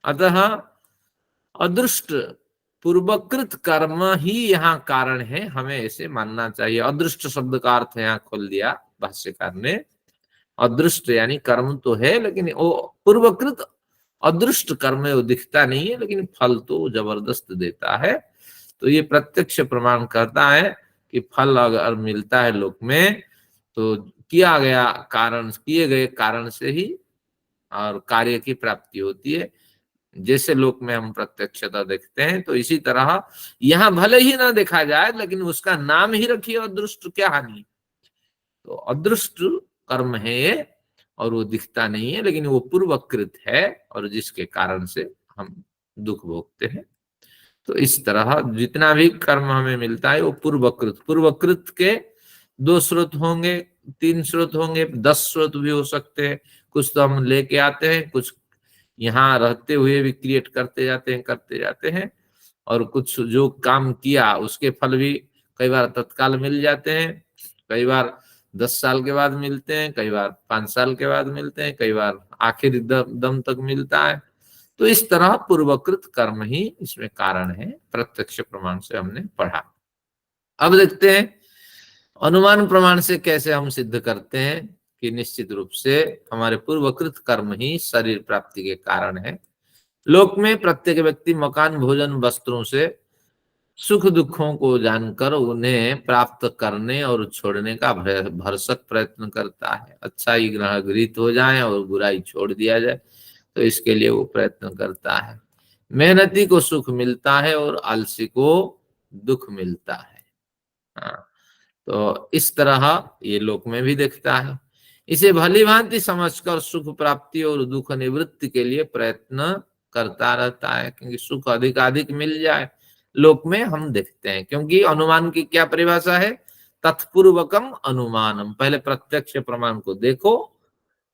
अतः अदृष्ट पूर्वकृत कर्म ही यहाँ कारण है, हमें ऐसे मानना चाहिए। अदृष्ट शब्द का अर्थ यहाँ खोल दिया भाष्यकार ने। अदृष्ट यानी कर्म तो है, लेकिन वो पूर्वकृत अदृष्ट कर्म है, वो दिखता नहीं है, लेकिन फल तो जबरदस्त देता है। तो ये प्रत्यक्ष प्रमाण करता है कि फल अगर मिलता है लोक में तो किए गए कारण से ही और कार्य की प्राप्ति होती है। जैसे लोक में हम प्रत्यक्षता देखते हैं, तो इसी तरह यहाँ भले ही ना देखा जाए, लेकिन उसका नाम ही रखिए अदृष्ट, क्या हानि। तो अदृष्ट कर्म है और वो दिखता नहीं है, लेकिन वो पूर्वकृत है और जिसके कारण से हम दुख भोगते हैं। तो इस तरह जितना भी कर्म हमें मिलता है वो पूर्वकृत के 2 स्रोत होंगे, 3 स्रोत होंगे, 10 स्रोत भी हो सकते हैं। कुछ तो हम लेके आते हैं, कुछ यहाँ रहते हुए भी क्रिएट करते जाते हैं, और कुछ जो काम किया उसके फल भी कई बार तत्काल मिल जाते हैं, कई बार 10 साल के बाद मिलते हैं, कई बार 5 साल के बाद मिलते हैं, कई बार आखिरी दम तक मिलता है। तो इस तरह पूर्वकृत कर्म ही इसमें कारण है, प्रत्यक्ष प्रमाण से हमने पढ़ा। अब देखते हैं अनुमान प्रमाण से कैसे हम सिद्ध करते हैं कि निश्चित रूप से हमारे पूर्वकृत कर्म ही शरीर प्राप्ति के कारण है। लोक में प्रत्येक व्यक्ति मकान, भोजन, वस्त्रों से सुख दुखों को जानकर उन्हें प्राप्त करने और छोड़ने का भरसक प्रयत्न करता है। अच्छाई गृहीत हो जाए और बुराई छोड़ दिया जाए, तो इसके लिए वो प्रयत्न करता है। मेहनती को सुख मिलता है और आलसी को दुख मिलता है। हाँ, तो इस तरह ये लोक में भी दिखता है। इसे भली भांति समझकर सुख प्राप्ति और दुख निवृत्ति के लिए प्रयत्न करता रहता है, क्योंकि सुख अधिक मिल जाए लोक में हम देखते हैं। क्योंकि अनुमान की क्या परिभाषा है, तत्पूर्वकम अनुमानम। पहले प्रत्यक्ष प्रमाण को देखो,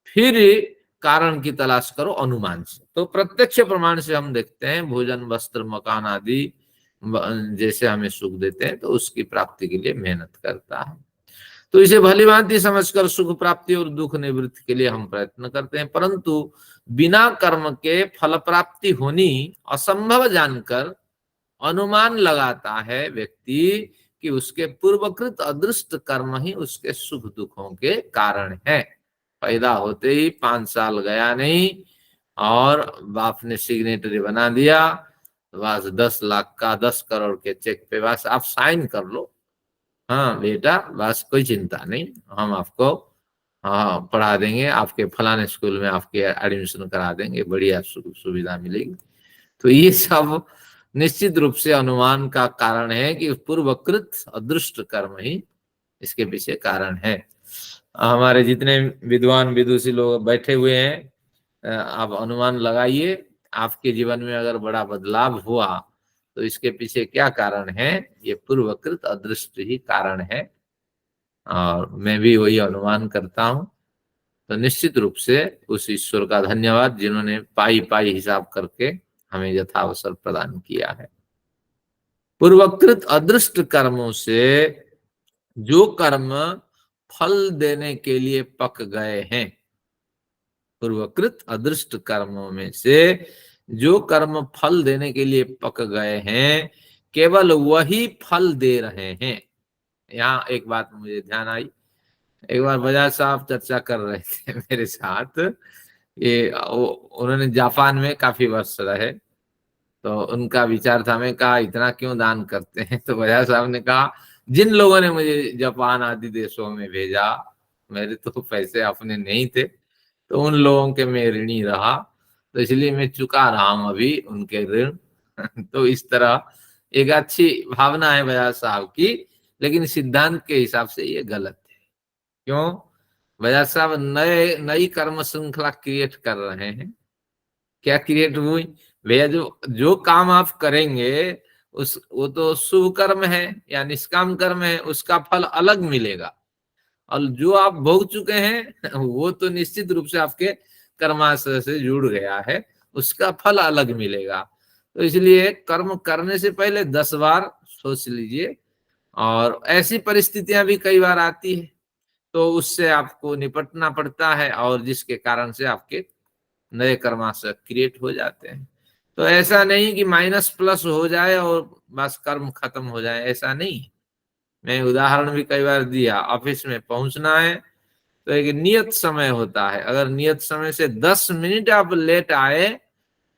फिर कारण की तलाश करो अनुमान से। तो प्रत्यक्ष प्रमाण से हम देखते हैं भोजन वस्त्र मकान आदि जैसे हमें सुख देते हैं तो उसकी प्राप्ति के लिए मेहनत करता है। तो इसे भली भांति समझकर सुख प्राप्ति और दुख निवृत्ति के लिए हम प्रयत्न करते हैं, परंतु बिना कर्म के फल प्राप्ति होनी असंभव जानकर अनुमान लगाता है व्यक्ति कि उसके पूर्वकृत अदृष्ट कर्म ही उसके सुख दुखों के कारण है। पैदा होते ही 5 साल गया नहीं और बाप ने सिग्नेटरी बना दिया, बस 10 लाख का 10 करोड़ के चेक पे बस आप साइन कर लो, हाँ बेटा बस कोई चिंता नहीं, हम आपको हाँ पढ़ा देंगे, आपके फलाने स्कूल में आपके एडमिशन करा देंगे, बढ़िया सुविधा मिलेगी। तो ये सब निश्चित रूप से अनुमान का कारण है कि पूर्वकृत अदृष्ट कर्म ही इसके पीछे कारण है। हमारे जितने विद्वान विदुषी लोग बैठे हुए हैं, आप अनुमान लगाइए आपके जीवन में अगर बड़ा बदलाव हुआ तो इसके पीछे क्या कारण है, ये पूर्वकृत अदृष्ट ही कारण है। और मैं भी वही अनुमान करता हूं। तो निश्चित रूप से उस ईश्वर का धन्यवाद जिन्होंने पाई पाई हिसाब करके हमें यथावसर प्रदान किया है। पूर्वकृत अदृष्ट कर्मों से जो कर्म फल देने के लिए पक गए हैं, पूर्वकृत अदृष्ट कर्मों में से जो कर्म फल देने के लिए पक गए हैं केवल वही फल दे रहे हैं। यहाँ एक बात मुझे ध्यान आई, एक बार बजाज साहब चर्चा कर रहे थे मेरे साथ, ये उन्होंने जापान में काफी वर्ष रहे, तो उनका विचार था, मैं कहा इतना क्यों दान करते हैं, तो बजाज साहब ने कहा जिन लोगों ने मुझे जापान आदि देशों में भेजा, मेरे तो पैसे अपने नहीं थे, तो उन लोगों के मैं ऋणी रहा, तो इसलिए मैं चुका रहा हूं अभी उनके ऋण। तो इस तरह एक अच्छी भावना है बजाज साहब की, लेकिन सिद्धांत के हिसाब से ये गलत है। क्यों? बजाज साहब नई कर्म श्रृंखला क्रिएट कर रहे हैं। क्या क्रिएट हुई भैया? जो काम आप करेंगे वो तो शुभ कर्म है या निष्काम कर्म है, उसका फल अलग मिलेगा, और जो आप भोग चुके हैं वो तो निश्चित रूप से आपके कर्माशय से जुड़ गया है, उसका फल अलग मिलेगा। तो इसलिए कर्म करने से पहले 10 बार सोच लीजिए, और ऐसी परिस्थितियां भी कई बार आती है तो उससे आपको निपटना पड़ता है, और जिसके कारण से आपके नए कर्माशय क्रिएट हो जाते हैं। तो ऐसा नहीं कि माइनस प्लस हो जाए और बस कर्म खत्म हो जाए, ऐसा नहीं। मैं उदाहरण भी कई बार दिया, ऑफिस में पहुंचना है तो एक नियत समय होता है, अगर नियत समय से 10 मिनट आप लेट आए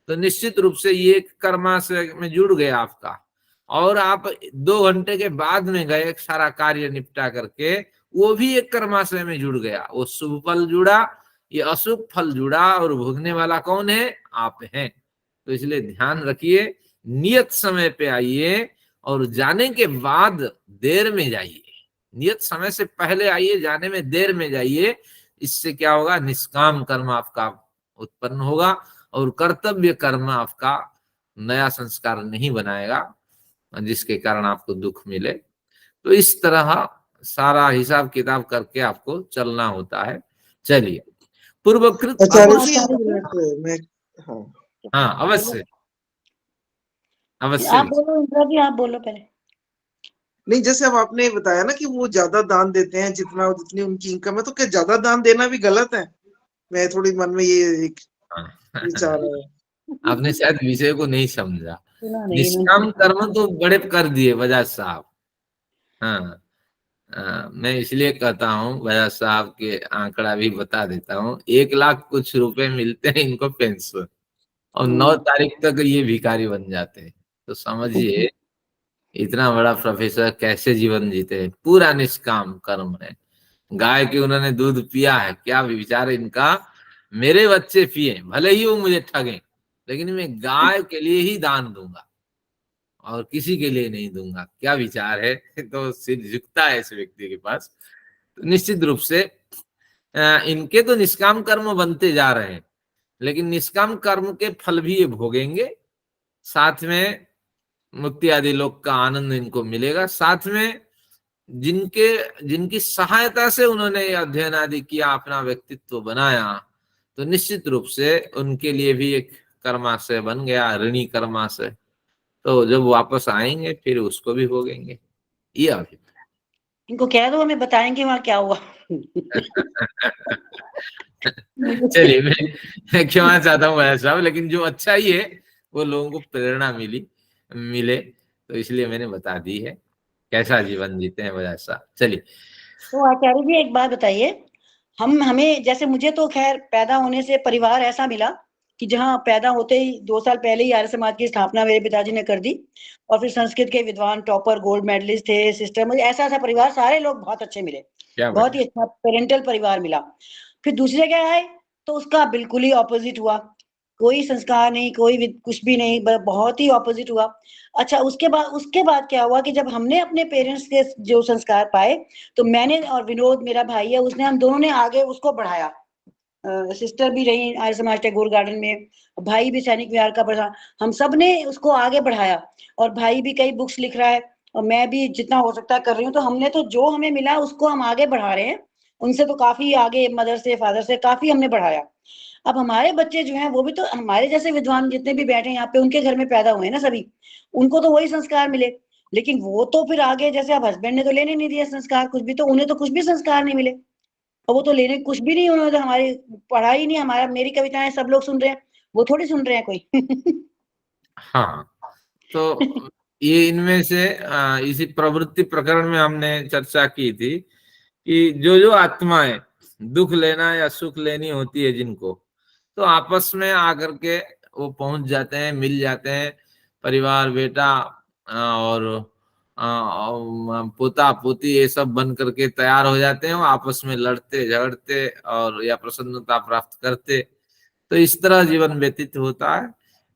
तो निश्चित रूप से ये कर्माशय में जुड़ गया आपका, और आप 2 घंटे के बाद में गए सारा कार्य निपटा करके, वो भी एक कर्माशय में जुड़ गया, वो शुभ फल जुड़ा, ये अशुभ फल जुड़ा, और भोगने वाला कौन है? आप हैं। तो इसलिए ध्यान रखिए, नियत समय पे आइए और जाने के बाद देर में जाइए, नियत समय से पहले आइए, जाने में देर में जाइए। इससे क्या होगा? निष्काम कर्म आपका उत्पन्न होगा, और कर्तव्य कर्म आपका नया संस्कार नहीं बनाएगा, जिसके कारण आपको दुख मिले। तो इस तरह सारा हिसाब किताब करके आपको चलना होता है। चलिए, पूर्वकृत मैं हाँ अवश्य आप बोलो इंद्रा जी, आप बोलो पहले। नहीं, जैसे अब आपने बताया ना कि वो ज्यादा दान देते हैं जितनी उनकी इनकम है, तो क्या ज्यादा दान देना भी गलत है? मैं थोड़ी मन में ये एक विचार है। आपने शायद विषय को नहीं समझा। निष्काम कर्म तो बड़े कर दिए बजाज साहब। हाँ, मैं इसलिए कहता हूँ, बजाज साहब के आंकड़ा भी बता देता हूँ, 1 लाख कुछ रुपए मिलते हैं इनको पेंशन, और 9 तारीख तक ये भिखारी बन जाते हैं। तो समझिए इतना बड़ा प्रोफेसर कैसे जीवन जीते हैं। पूरा निष्काम कर्म है। गाय की उन्होंने दूध पिया है, क्या विचार इनका, मेरे बच्चे पिए भले ही वो मुझे ठगे, लेकिन मैं गाय के लिए ही दान दूंगा और किसी के लिए नहीं दूंगा। क्या विचार है। तो सिर झुकता है इस व्यक्ति के पास। तो निश्चित रूप से इनके तो निष्काम कर्म बनते जा रहे हैं, लेकिन निष्काम कर्म के फल भी ये भोगेंगे, साथ में मुक्ति आदि लोक का आनंद इनको मिलेगा, साथ में जिनकी सहायता से उन्होंने अध्ययन आदि किया, अपना व्यक्तित्व बनाया, तो निश्चित रूप से उनके लिए भी एक कर्माशय बन गया, ऋणी कर्माशय। तो जब वापस आएंगे फिर उसको भी भोगेंगे, ये अभिप्राय। इनको कह दो हमें बताएंगे वहां क्या हुआ। चलिए, मैं क्षमा चाहता हूँ भाई साहब, लेकिन जो अच्छा ही है वो लोगों को प्रेरणा मिले, तो इसलिए मैंने बता दी है कैसा जीवन जीते हैं वैसा। चलिए। तो आचार्य जी एक बात बताइए, हमें जैसे मुझे तो खैर पैदा होने से परिवार ऐसा मिला कि जहाँ पैदा होते ही 2 साल पहले ही आर्य समाज की स्थापना मेरे पिताजी ने कर दी, और फिर संस्कृत के विद्वान टॉपर गोल्ड मेडलिस्ट थे सिस्टर, मुझे ऐसा परिवार, सारे लोग बहुत अच्छे मिले, क्या बहुत ही अच्छा पेरेंटल परिवार मिला। फिर दूसरी जगह आए तो उसका बिल्कुल ही ऑपोजिट हुआ, कोई संस्कार नहीं, कोई कुछ भी नहीं, बहुत ही ऑपोजिट हुआ। अच्छा, उसके बाद क्या हुआ कि जब हमने अपने पेरेंट्स के जो संस्कार पाए, तो मैंने और विनोद मेरा भाई है, उसने, हम दोनों ने आगे उसको बढ़ाया। सिस्टर भी रही आर्य समाज टैगोर गार्डन में, भाई भी सैनिक विहार का प्रधान, हम सब ने उसको आगे बढ़ाया, और भाई भी कई बुक्स लिख रहा है, और मैं भी जितना हो सकता है कर रही हूँ। तो हमने तो जो हमें मिला उसको हम आगे बढ़ा रहे हैं, उनसे तो काफी आगे, मदर से फादर से काफी हमने बढ़ाया। अब हमारे बच्चे जो हैं वो भी तो हमारे जैसे विद्वान जितने भी बैठे हैं यहाँ पे, उनके घर में पैदा हुए ना सभी, उनको तो वही संस्कार मिले, लेकिन वो तो फिर आगे, जैसे अब हस्बैंड ने तो लेने नहीं दिया संस्कार कुछ भी, तो उन्हें तो कुछ भी संस्कार नहीं मिले, और वो तो लेने कुछ भी नहीं, उन्होंने तो हमारी पढ़ाई नहीं, हमारा, मेरी कविताएं सब लोग सुन रहे हैं, वो थोड़ी सुन रहे हैं कोई। हाँ, तो ये इनमें से इसी प्रवृत्ति प्रकरण में हमने चर्चा की थी कि जो जो आत्माएं दुख लेना या सुख लेनी होती है जिनको, तो आपस में आकर के वो पहुंच जाते हैं, मिल जाते हैं, परिवार, बेटा और पोता पोती ये सब बन करके तैयार हो जाते हैं, वो आपस में लड़ते झगड़ते और या प्रसन्नता प्राप्त करते। तो इस तरह जीवन व्यतीत होता है।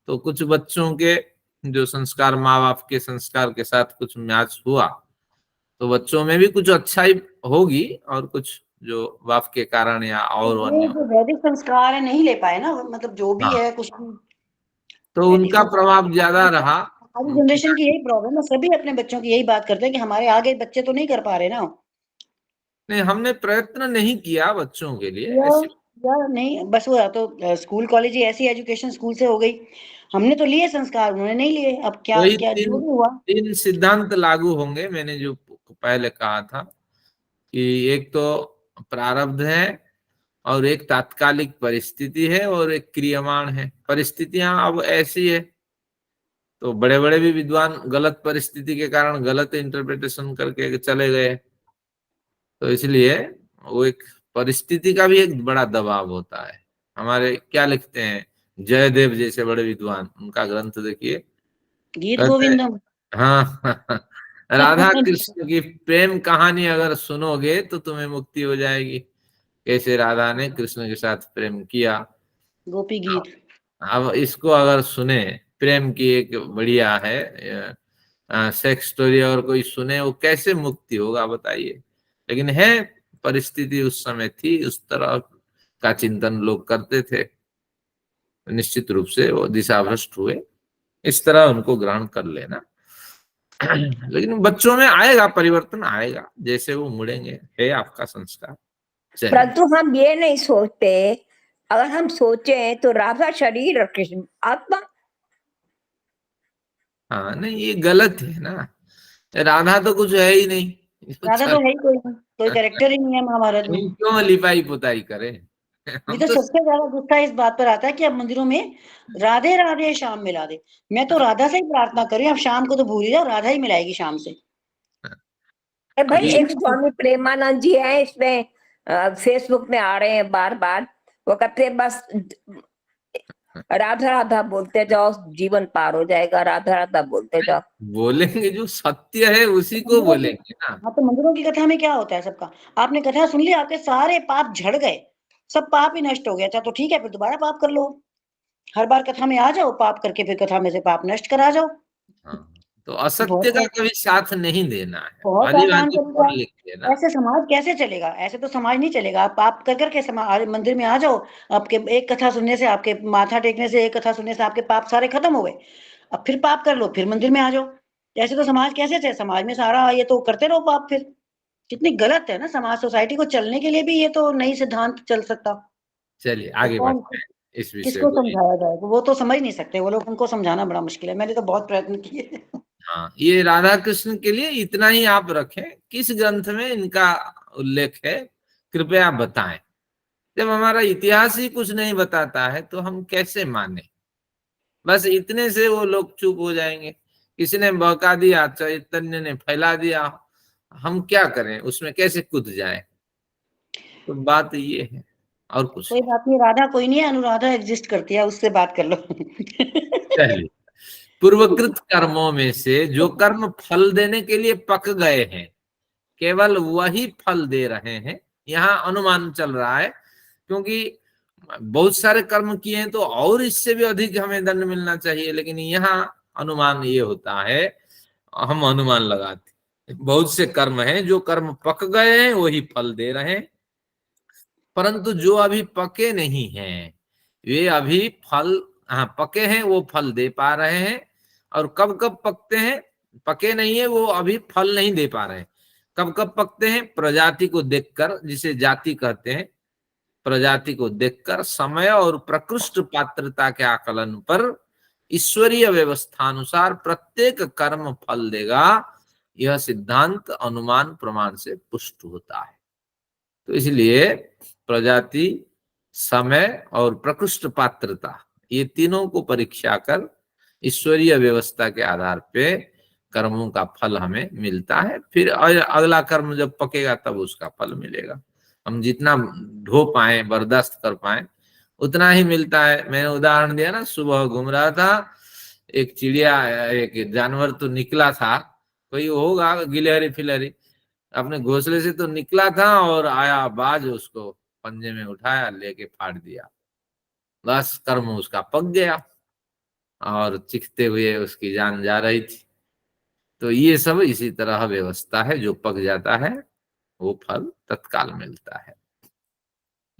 तो कुछ बच्चों के जो संस्कार माँ बाप के संस्कार के साथ कुछ मैच हुआ, तो बच्चों में भी कुछ अच्छाई होगी, और कुछ जो बाप के कारण या और ये अन्य। जो वैदिक संस्कार है नहीं ले पाए ना, मतलब जो भी हाँ, है कुछ भी तो वैदिक उनका प्रभाव ज्यादा संस्कार, रहा। हमारी जनरेशन की यही प्रॉब्लम है, सभी अपने बच्चों की यही बात करते हैं कि हमारे आगे बच्चे तो नहीं कर पा रहे ना, नहीं, हमने प्रयत्न नहीं किया बच्चों के लिए या ऐसी। नहीं, बस वो तो स्कूल कॉलेज ही ऐसी एजुकेशन स्कूल से हो गई, हमने तो लिए संस्कार, उन्होंने नहीं लिए, अब क्या वही क्या जो तीन भी हुआ। तीन सिद्धांत लागू होंगे, मैंने जो पहले कहा था कि एक तो प्रारब्ध है, और एक तात्कालिक परिस्थिति है, और एक क्रियमाण है। परिस्थितियां अब ऐसी है, तो बड़े बड़े भी विद्वान गलत परिस्थिति के कारण गलत इंटरप्रिटेशन करके चले गए। तो इसलिए वो एक परिस्थिति का भी एक बड़ा दबाव होता है। हमारे क्या लिखते हैं जयदेव जैसे बड़े विद्वान, उनका ग्रंथ देखिए, गीत कहते हैं, गोविंदम। हाँ, राधा कृष्ण की प्रेम कहानी अगर सुनोगे तो तुम्हें मुक्ति हो जाएगी। कैसे राधा ने कृष्ण के साथ प्रेम किया। गोपी गीत। अब इसको अगर सुने, प्रेम की एक बढ़िया है सेक्स स्टोरी, और कोई सुने, वो कैसे मुक्ति होगा बताइए। लेकिन है, परिस्थिति उस समय थी, उस तरह का चिंतन लोग करते थे, निश्चित रूप से वो दिशा भ्रष्ट हुए। इस तरह उनको ग्रहण कर लेना। लेकिन बच्चों में आएगा, परिवर्तन आएगा, जैसे वो मुड़ेंगे, है आपका संस्कार। चलिए। परंतु हम ये नहीं सोचते, अगर हम सोचे तो राधा शरीर और कृष्ण आत्मा। हाँ, नहीं, ये गलत है ना, राधा तो कुछ है ही नहीं, इसको राधा तो है ही कोई कैरेक्टर ही नहीं है महाभारत में। क्यों लिपाई पुताई करे। मुझे हम तो तो सबसे ज्यादा गुस्सा इस बात पर आता है कि अब मंदिरों में राधे राधे श्याम मिला दे, मैं तो राधा से ही प्रार्थना कर रही हूँ, अब शाम को तो भूल ही जाओ, राधा ही मिलाएगी शाम से। भाई एक कृष्ण स्वामी प्रेमानंद जी है, इसमें फेसबुक में आ रहे हैं बार बार, वो कहते हैं बस राधा राधा बोलते जाओ, जीवन पार हो जाएगा, राधा राधा बोलते जाओ। बोलेंगे जो सत्य है उसी को मंदिरों की, बोलेंगे ना। हाँ तो मंदिरों की कथा में क्या होता है सबका, आपने कथा सुन ली, आपके सारे पाप झड़ गए, सब पाप ही नष्ट हो गया, अच्छा तो ठीक है फिर दोबारा पाप कर लो, हर बार कथा में आ जाओ पाप करके, फिर कथा में से पाप नष्ट करा जाओ। हाँ, तो असत्य का बहुत कभी साथ नहीं देना है, बहुत भली आसान भांति तरीका पढ़ है, लिख लेना। ऐसे समाज कैसे चलेगा, ऐसे तो समाज नहीं चलेगा। आप पाप कर करके समाज मंदिर में आ जाओ, आपके एक कथा सुनने से, आपके माथा टेकने से, एक कथा सुनने से आपके पाप सारे खत्म हो गए, अब फिर पाप कर लो, फिर मंदिर में आ जाओ, ऐसे तो समाज कैसे चले, समाज में सारा ये तो करते रहो पाप, फिर कितनी गलत है ना समाज, सोसाइटी को चलने के लिए भी ये तो नई सिद्धांत चल सकता। चलिए तो आगे कौन बढ़ते हैं इस विषय किसको को। समझाया जाएगा? वो तो समझ नहीं सकते वो लोग, उनको समझाना बड़ा मुश्किल है। मैंने तो बहुत प्रयत्न किए। हाँ, ये राधा कृष्ण के लिए इतना ही आप रखें, किस ग्रंथ में इनका उल्लेख है कृपया बताएं। जब हमारा इतिहास ही कुछ नहीं बताता है तो हम कैसे माने? बस इतने से वो लोग चुप हो जाएंगे। किसी ने बहका दिया, चैतन्य ने फैला दिया, हम क्या करें, उसमें कैसे कूद जाएं? तो बात ये है और कुछ कोई नहीं। बात नहीं, राधा कोई नहीं है, अनुराधा एग्जिस्ट करती है, उससे बात कर लो। चलिए, पूर्वकृत कर्मों में से जो कर्म फल देने के लिए पक गए हैं, केवल वही फल दे रहे हैं, यहाँ अनुमान चल रहा है। क्योंकि बहुत सारे कर्म किए हैं तो और इससे भी अधिक हमें दंड मिलना चाहिए, लेकिन यहाँ अनुमान ये होता है, हम अनुमान लगाते बहुत से कर्म हैं जो कर्म पक गए हैं वही फल दे रहे हैं, परंतु जो अभी पके नहीं हैं वे अभी फल, हाँ पके हैं वो फल दे पा रहे हैं। और कब कब पकते हैं? पके नहीं है वो अभी फल नहीं दे पा रहे हैं। कब कब पकते हैं? प्रजाति को देखकर, जिसे जाति कहते हैं, प्रजाति को देखकर समय और प्रकृष्ट पात्रता के आकलन पर ईश्वरीय व्यवस्थानुसार प्रत्येक कर्म फल देगा, यह सिद्धांत अनुमान प्रमाण से पुष्ट होता है। तो इसलिए प्रजाति, समय और प्रकृष्ट पात्रता, ये तीनों को परीक्षा कर ईश्वरीय व्यवस्था के आधार पे कर्मों का फल हमें मिलता है। फिर अगला कर्म जब पकेगा तब उसका फल मिलेगा। हम जितना ढो पाए, बर्दाश्त कर पाए, उतना ही मिलता है। मैंने उदाहरण दिया ना, सुबह घूम रहा था, एक चिड़िया, एक जानवर तो निकला था, कोई होगा गिलहरी फिलहरी, अपने घोंसले से तो निकला था और आया बाज, उसको पंजे में उठाया, लेके फाड़ दिया, बस कर्म उसका पक गया और चीखते हुए उसकी जान जा रही थी। तो ये सब इसी तरह व्यवस्था है, जो पक जाता है वो फल तत्काल मिलता है।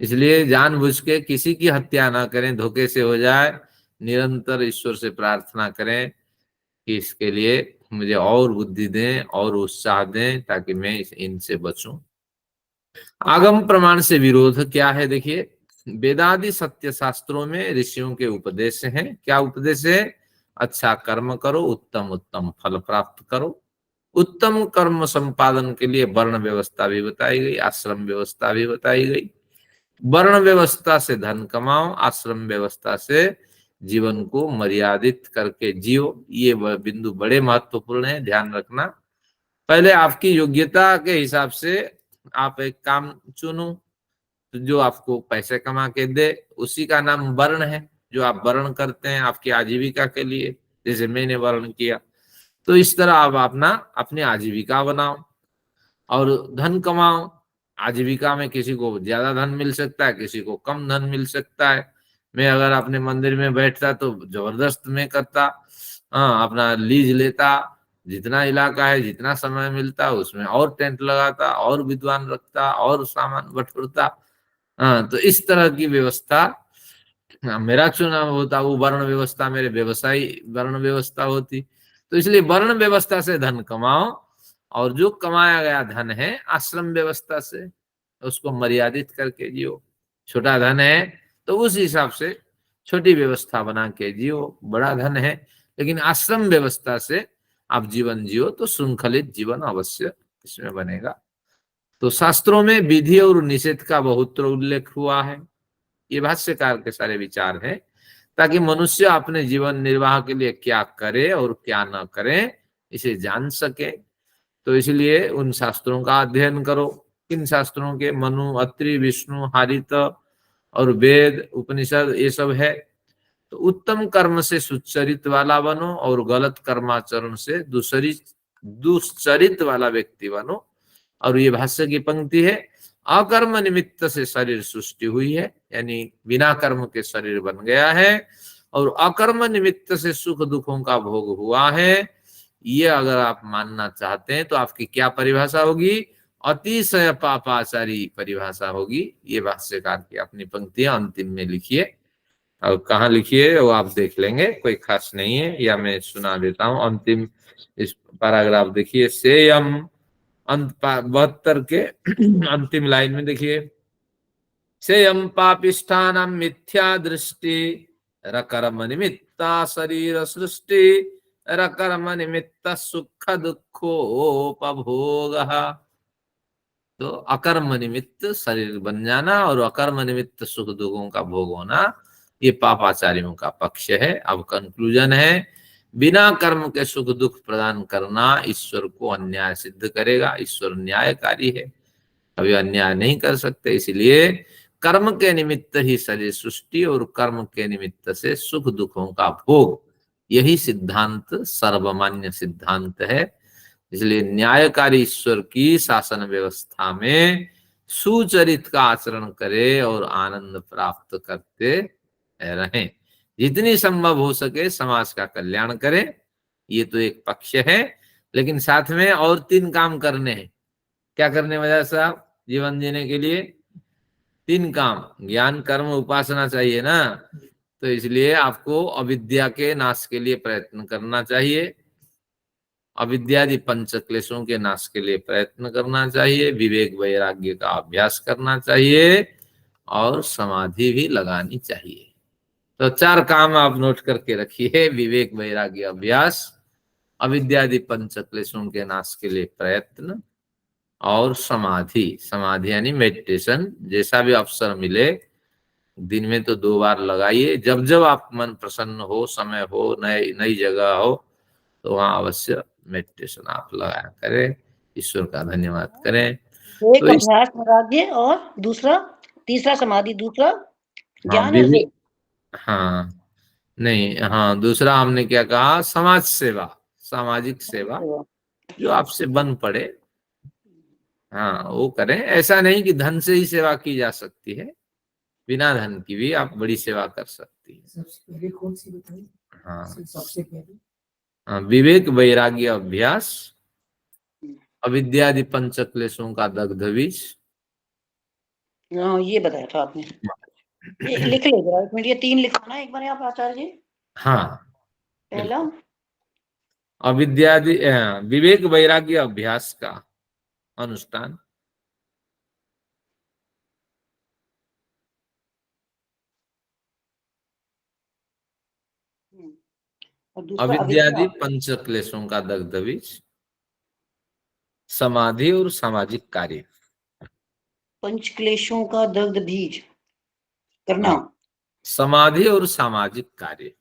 इसलिए जानबूझ के किसी की हत्या ना करें, धोखे से हो जाए, निरंतर ईश्वर से प्रार्थना करें कि इसके लिए मुझे और बुद्धि दें और उत्साह दें ताकि मैं इनसे बचूं। आगम प्रमाण से विरोध क्या है? देखिए, वेदादि सत्य शास्त्रों में ऋषियों के उपदेश हैं। क्या उपदेश है? अच्छा कर्म करो, उत्तम उत्तम फल प्राप्त करो। उत्तम कर्म संपादन के लिए वर्ण व्यवस्था भी बताई गई, आश्रम व्यवस्था भी बताई गई। वर्ण व्यवस्था से धन कमाओ, आश्रम व्यवस्था से जीवन को मर्यादित करके जियो। ये बिंदु बड़े महत्वपूर्ण है, ध्यान रखना। पहले आपकी योग्यता के हिसाब से आप एक काम चुनो जो आपको पैसे कमा के दे, उसी का नाम वर्ण है। जो आप वर्ण करते हैं आपकी आजीविका के लिए, जैसे मैंने वर्ण किया, तो इस तरह आप अपना अपनी आजीविका बनाओ और धन कमाओ। आजीविका में किसी को ज्यादा धन मिल सकता है, किसी को कम धन मिल सकता है। मैं अगर अपने मंदिर में बैठता तो जबरदस्त मैं करता, हाँ अपना लीज लेता, जितना इलाका है जितना समय मिलता उसमें और टेंट लगाता और विद्वान रखता और सामान बटोरता। हाँ, तो इस तरह की व्यवस्था, हाँ, मेरा चुनाव होता, वो वर्ण व्यवस्था मेरे व्यवसायी वर्ण व्यवस्था होती। तो इसलिए वर्ण व्यवस्था से धन कमाओ और जो कमाया गया धन है आश्रम व्यवस्था से उसको मर्यादित करके जियो। छोटा धन है तो उस हिसाब से छोटी व्यवस्था बना के जियो। बड़ा धन है लेकिन आश्रम व्यवस्था से आप जीवन जियो तो श्रृंखलित जीवन अवश्य इसमें बनेगा। तो शास्त्रों में विधि और निषेध का बहुत्र उल्लेख हुआ है। ये भाष्यकार के सारे विचार हैं, ताकि मनुष्य अपने जीवन निर्वाह के लिए क्या करे और क्या न करे इसे जान सके। तो इसलिए उन शास्त्रों का अध्ययन करो। किन शास्त्रों के? मनु, अत्रि, विष्णु, हारित और वेद, उपनिषद, ये सब है। तो उत्तम कर्म से सुचरित वाला बनो और गलत कर्माचरण से दुश्चरित वाला व्यक्ति बनो। और ये भाष्य की पंक्ति है, अकर्म निमित्त से शरीर सृष्टि हुई है, यानी बिना कर्म के शरीर बन गया है, और अकर्म निमित्त से सुख दुखों का भोग हुआ है। ये अगर आप मानना चाहते हैं तो आपकी क्या परिभाषा होगी? अतिशय पापाचारी परिभाषा होगी। ये भाष्यकार की अपनी पंक्तियां अंतिम में लिखिए, और कहाँ लिखिए वो आप देख लेंगे, कोई खास नहीं है, या मैं सुना देता हूँ। अंतिम इस पैराग्राफ देखिए, सेयम अंत 72 के अंतिम लाइन में देखिए, सेयं पापिष्ठानां मिथ्या दृष्टि रकर्म निमित्ता शरीर सृष्टि रकर्म निमित्त सुख दुखोपभोगः। तो अकर्म निमित्त शरीर बन जाना और अकर्म निमित्त सुख दुखों का भोग होना, ये पापाचारियों का पक्ष है। अब कंक्लूजन है, बिना कर्म के सुख दुख प्रदान करना ईश्वर को अन्याय सिद्ध करेगा। ईश्वर न्यायकारी है, कभी अन्याय नहीं कर सकते। इसलिए कर्म के निमित्त ही शरीर सृष्टि और कर्म के निमित्त से सुख दुखों का भोग, यही सिद्धांत सर्वमान्य सिद्धांत है। इसलिए न्यायकारी ईश्वर की शासन व्यवस्था में सुचरित का आचरण करे और आनंद प्राप्त करते रहें। जितनी संभव हो सके समाज का कल्याण करें, ये तो एक पक्ष है। लेकिन साथ में और 3 काम करने हैं। क्या करने वजह साहब? जीवन जीने के लिए 3 काम, ज्ञान कर्म उपासना चाहिए ना। तो इसलिए आपको अविद्या के नाश के लिए प्रयत्न करना चाहिए, अविद्यादि पंच क्लेशों के नाश के लिए प्रयत्न करना चाहिए, विवेक वैराग्य का अभ्यास करना चाहिए और समाधि भी लगानी चाहिए। तो 4 काम आप नोट करके रखिए, विवेक वैराग्य अभ्यास, अविद्यादि पंच क्लेशों के नाश के लिए प्रयत्न और समाधि। समाधि यानी मेडिटेशन। जैसा भी अवसर मिले, दिन में तो 2 बार लगाइए। जब जब आप मन प्रसन्न हो, समय हो, नई जगह हो, तो वहां अवश्य मेडिटेशन आप लगाया करें। ईश्वर का धन्यवाद करें। एक तो इस अभ्यास वैराग्य और दूसरा, तीसरा समाधि, दूसरा ज्ञान और विवेक, हाँ नहीं, हाँ दूसरा हमने क्या कहा? समाज सेवा, सामाजिक सेवा जो आपसे बन पड़े, हाँ वो करें। ऐसा नहीं कि धन से ही सेवा की जा सकती है, बिना धन की भी आप बड़ी सेवा कर सकती है। सबसे पहले कौन सी बताई? हाँ, सबसे पहले विवेक वैराग्य अभ्यास, अविद्यादि पंच क्लेशों का दग्ध बीज। हाँ, ये बताया था आपने। ये लिख ले जरा 1 मिनट, ये 3 लिखवाना एक बार आप आचार्य जी। हाँ, पहला अविद्यादि विवेक वैराग्य अभ्यास का अनुष्ठान, और दूसरा अविद्यादि अविद्या, पंच क्लेशों का दग्ध बीज, समाधि और सामाजिक कार्य। पंच क्लेशों का दग्ध बीज करना। समाधि और सामाजिक कार्य।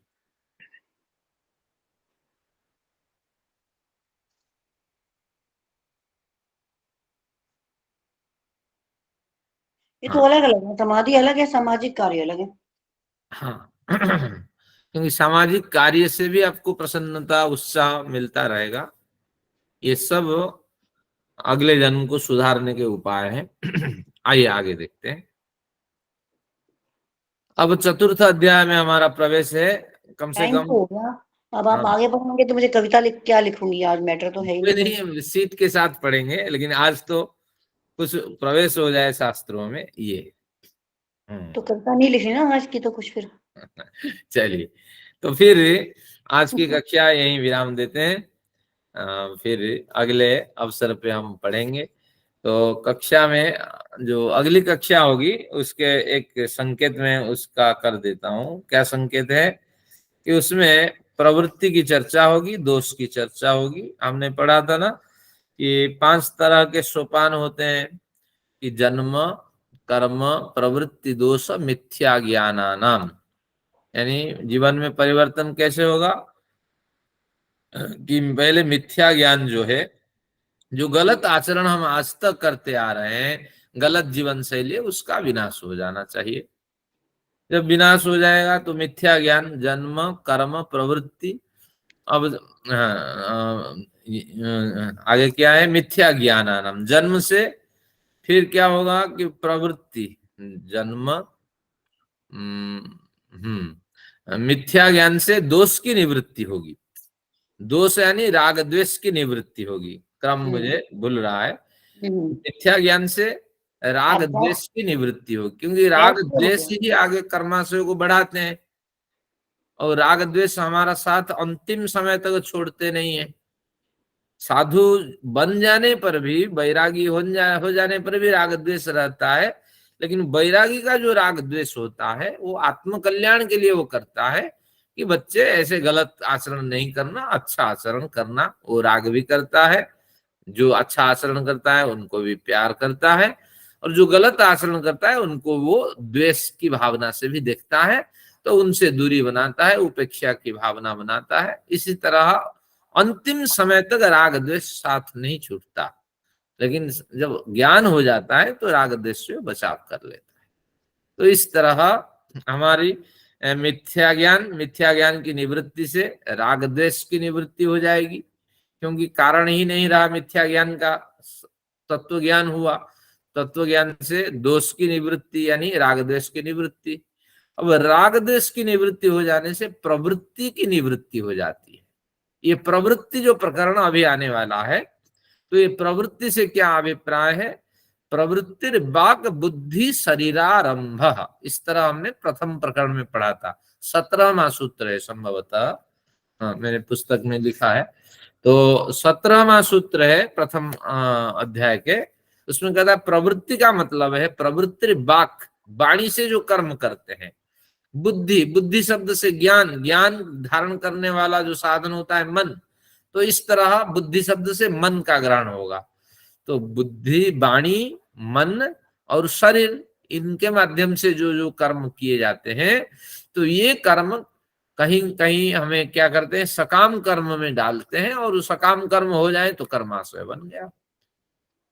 ये तो अलग अलग है, समाधि अलग है, सामाजिक कार्य अलग है। हाँ क्योंकि सामाजिक कार्य से भी आपको प्रसन्नता उत्साह मिलता रहेगा। ये सब अगले जन्म को सुधारने के उपाय हैं। आइए आगे देखते हैं। अब चतुर्थ अध्याय में हमारा प्रवेश है। कम से टाइम कम तो हो गया। अब आप हाँ, आगे बढ़ोगे तो मुझे कविता क्या लिखूंगी? आज मैटर तो है ही कोई नहीं। नहीं, हम सीट के साथ पढ़ेंगे, लेकिन आज तो कुछ प्रवेश हो जाए शास्त्रों में ये। तो कविता नहीं लिखी ना आज की तो कुछ फिर। चलिए, तो फिर आज की कक्षा यहीं विराम देते हैं। फिर अगले अवसर पे हम पढ़ेंगे। तो कक्षा में जो अगली कक्षा होगी उसके एक संकेत में उसका कर देता हूँ। क्या संकेत है? कि उसमें प्रवृत्ति की चर्चा होगी, दोष की चर्चा होगी। हमने पढ़ा था ना कि 5 तरह के सोपान होते हैं, कि जन्म, कर्म, प्रवृत्ति, दोष, मिथ्या ज्ञानानाम। यानी जीवन में परिवर्तन कैसे होगा? कि पहले मिथ्या ज्ञान जो है, जो गलत आचरण हम आज तक करते आ रहे हैं, गलत जीवन शैली, उसका विनाश हो जाना चाहिए। जब विनाश हो जाएगा तो मिथ्या ज्ञान, जन्म, कर्म, प्रवृत्ति। अब आगे क्या है? मिथ्या ज्ञानानाम, जन्म से फिर क्या होगा? कि प्रवृत्ति, जन्म, मिथ्या ज्ञान से दोष की निवृत्ति होगी। दोष यानी राग द्वेष की निवृत्ति होगी। क्रम मुझे भूल रहा है। मिथ्या ज्ञान से राग द्वेष की निवृत्ति होगी, क्योंकि राग द्वेष ही आगे कर्माशय को बढ़ाते हैं, और राग द्वेष हमारा साथ अंतिम समय तक छोड़ते नहीं है। साधु बन जाने पर भी, वैरागी हो जाने पर भी राग द्वेष रहता है, लेकिन वैरागी का जो राग द्वेष होता है वो आत्म कल्याण के लिए वो करता है कि बच्चे ऐसे गलत आचरण नहीं करना, अच्छा आचरण करना। वो राग भी करता है, जो अच्छा आचरण करता है उनको भी प्यार करता है, और जो गलत आचरण करता है उनको वो द्वेष की भावना से भी देखता है, तो उनसे दूरी बनाता है, उपेक्षा की भावना बनाता है। इसी तरह अंतिम समय तक राग द्वेष साथ नहीं छूटता, लेकिन जब ज्ञान हो जाता है तो राग द्वेष से बचाव कर लेता है। तो इस तरह हमारी मिथ्या ज्ञान की निवृत्ति से राग द्वेष की निवृत्ति हो जाएगी, क्योंकि कारण ही नहीं रहा मिथ्या ज्ञान का, तत्व ज्ञान हुआ। तत्व ज्ञान से दोष की निवृत्ति यानी राग द्वेष की निवृत्ति। अब राग द्वेष की निवृत्ति हो जाने से प्रवृत्ति की निवृत्ति हो जाती है। ये प्रवृत्ति जो प्रकरण अभी आने वाला है, तो ये प्रवृत्ति से क्या अभिप्राय है? प्रवृत्तिर वाक बुद्धि शरीरारंभ, इस तरह हमने प्रथम प्रकरण में पढ़ा था। 17वां सूत्र है संभवतः, हाँ मेरे पुस्तक में लिखा है। तो 17वां सूत्र है प्रथम अध्याय के। उसमें कहता है प्रवृत्ति का मतलब है प्रवृत्ति वाक, वाणी से जो कर्म करते हैं। बुद्धि शब्द से ज्ञान धारण करने वाला जो साधन होता है मन, तो इस तरह बुद्धि शब्द से मन का ग्रहण होगा। तो बुद्धि, वाणी, मन और शरीर, इनके माध्यम से जो जो कर्म किए जाते हैं, तो ये कर्म कहीं कहीं हमें क्या करते हैं, सकाम कर्म में डालते हैं, और सकाम कर्म हो जाए तो कर्माशय बन गया।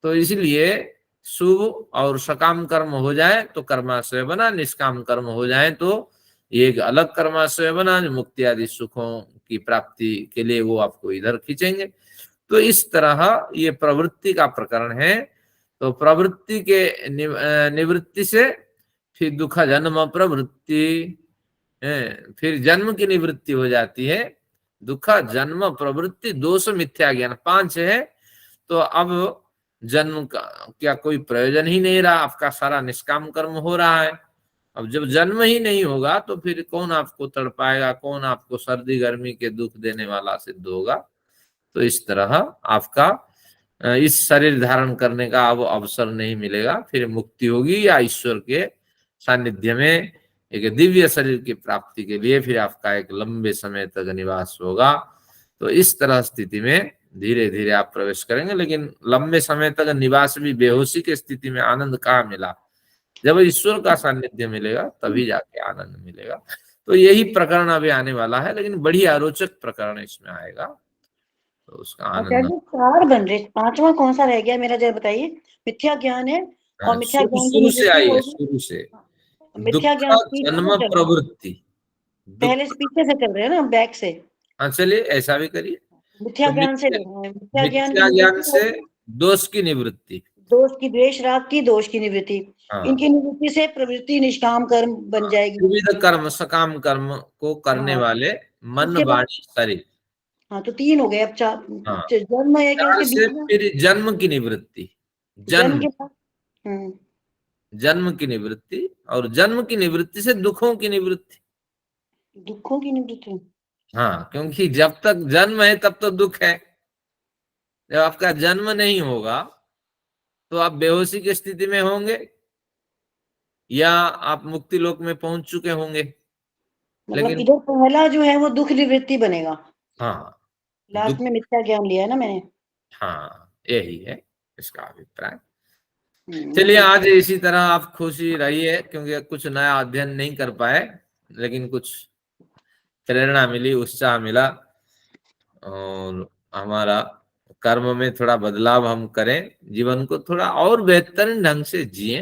तो इसलिए शुभ और सकाम कर्म हो जाए तो कर्माशय बना, निष्काम कर्म हो जाए तो ये एक अलग कर्माशय बना, जो मुक्ति आदि सुखों की प्राप्ति के लिए वो आपको इधर खींचेंगे। तो इस तरह ये प्रवृत्ति का प्रकरण है। तो प्रवृत्ति के निवृत्ति से फिर दुख जन्म प्रवृत्ति, फिर जन्म की निवृत्ति हो जाती है। दुख जन्म प्रवृत्ति दोष मिथ्या ज्ञान 5 है। तो अब जन्म का क्या कोई प्रयोजन ही नहीं रहा, आपका सारा निष्काम कर्म हो रहा है। अब जब जन्म ही नहीं होगा तो फिर कौन आपको तड़पाएगा, कौन आपको सर्दी गर्मी के दुख देने वाला सिद्ध होगा। तो इस तरह आपका इस शरीर धारण करने का अब अवसर नहीं मिलेगा, फिर मुक्ति होगी या ईश्वर के सानिध्य में एक दिव्य शरीर की प्राप्ति के लिए फिर आपका एक लंबे समय तक निवास होगा। तो इस तरह स्थिति में धीरे धीरे आप प्रवेश करेंगे, लेकिन लंबे समय तक निवास भी बेहोशी की स्थिति में आनंद कहाँ मिला? जब ईश्वर का सानिध्य मिलेगा तभी जाके आनंद मिलेगा। तो यही प्रकरण अभी आने वाला है, लेकिन बड़ी आरोचक प्रकरण इसमें आएगा, तो उसका आनंद। 4 बन रहे, 5वां कौन सा रह गया मेरा, जरा बताइए। मिथ्या ज्ञान है, और मिथ्या ज्ञान की शुरू से निवृत्ति आई है, होगी। शुरू से मिथ्या दुख ज्ञान पीछे जन्म से चल रहा है। प्रवृत्ति, पहले से पीछे से चल रहे हैं ना, बैक से। हाँ चलिए ऐसा भी करिए। मिथ्या तो ज्ञान से मिथ्या ज्ञान की मिथ्या ज्ञान निवृत्ति से होगी। दोष की निवृत्ति, दोष की, द्वेष राग की दोष की निवृत्ति। हाँ। इनकी निवृत्ति से प्रवृत्ति निष्काम कर्म बन जाएगी। विविध कर्म सकाम कर्म को करने हाँ। वाले मन, उसके बाद वाणी, शरीर। हाँ, तो 3 हो गए। अब हाँ। जन्म है क्या 4 उसके से बीच में? फिर जन्म की निवृत्ति, जन्म जन्म के बाद जन्म की निवृत्ति, और जन्म की निवृत्ति से दुखों की निवृत्ति। दुखों की निवृत्ति। हाँ, क्योंकि जब तक जन्म है तब तो दुख है। जब आपका जन्म नहीं होगा तो आप बेहोशी की स्थिति में होंगे या आप मुक्ति लोक में पहुंच चुके होंगे। मतलब लेकिन इधर पहला जो है वो दुख निवृत्ति बनेगा। हाँ, लास्ट में मिथ्या ज्ञान लिया है ना मैंने। हाँ यही है इसका अभिप्राय। चलिए आज इसी तरह आप खुशी रहिए, क्योंकि कुछ नया अध्ययन नहीं कर पाए, लेकिन कुछ प्रेरणा मिली, उत्साह मिला, और हमारा कर्म में थोड़ा बदलाव हम करें, जीवन को थोड़ा और बेहतरीन ढंग से जिए।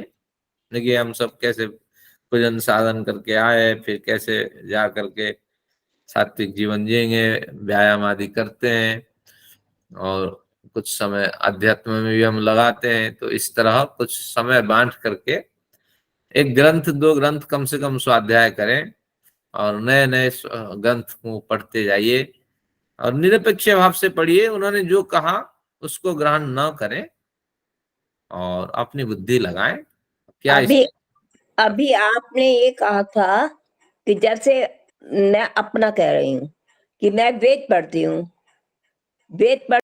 देखिए हम सब कैसे भजन साधन करके आए, फिर कैसे जा करके सात्विक जीवन जिएंगे, व्यायाम आदि करते हैं, और कुछ समय अध्यात्म में भी हम लगाते हैं। तो इस तरह कुछ समय बांट करके 1 ग्रंथ 2 ग्रंथ कम से कम स्वाध्याय करें, और नए नए ग्रंथ को पढ़ते जाइए, और निरपेक्ष भाव से पढ़िए। उन्होंने जो कहा उसको ग्रहण न करें और अपनी बुद्धि लगाएं। क्या अभी आपने ये कहा था कि जैसे मैं अपना कह रही हूँ कि मैं वेद पढ़ती हूँ, वेद पढ़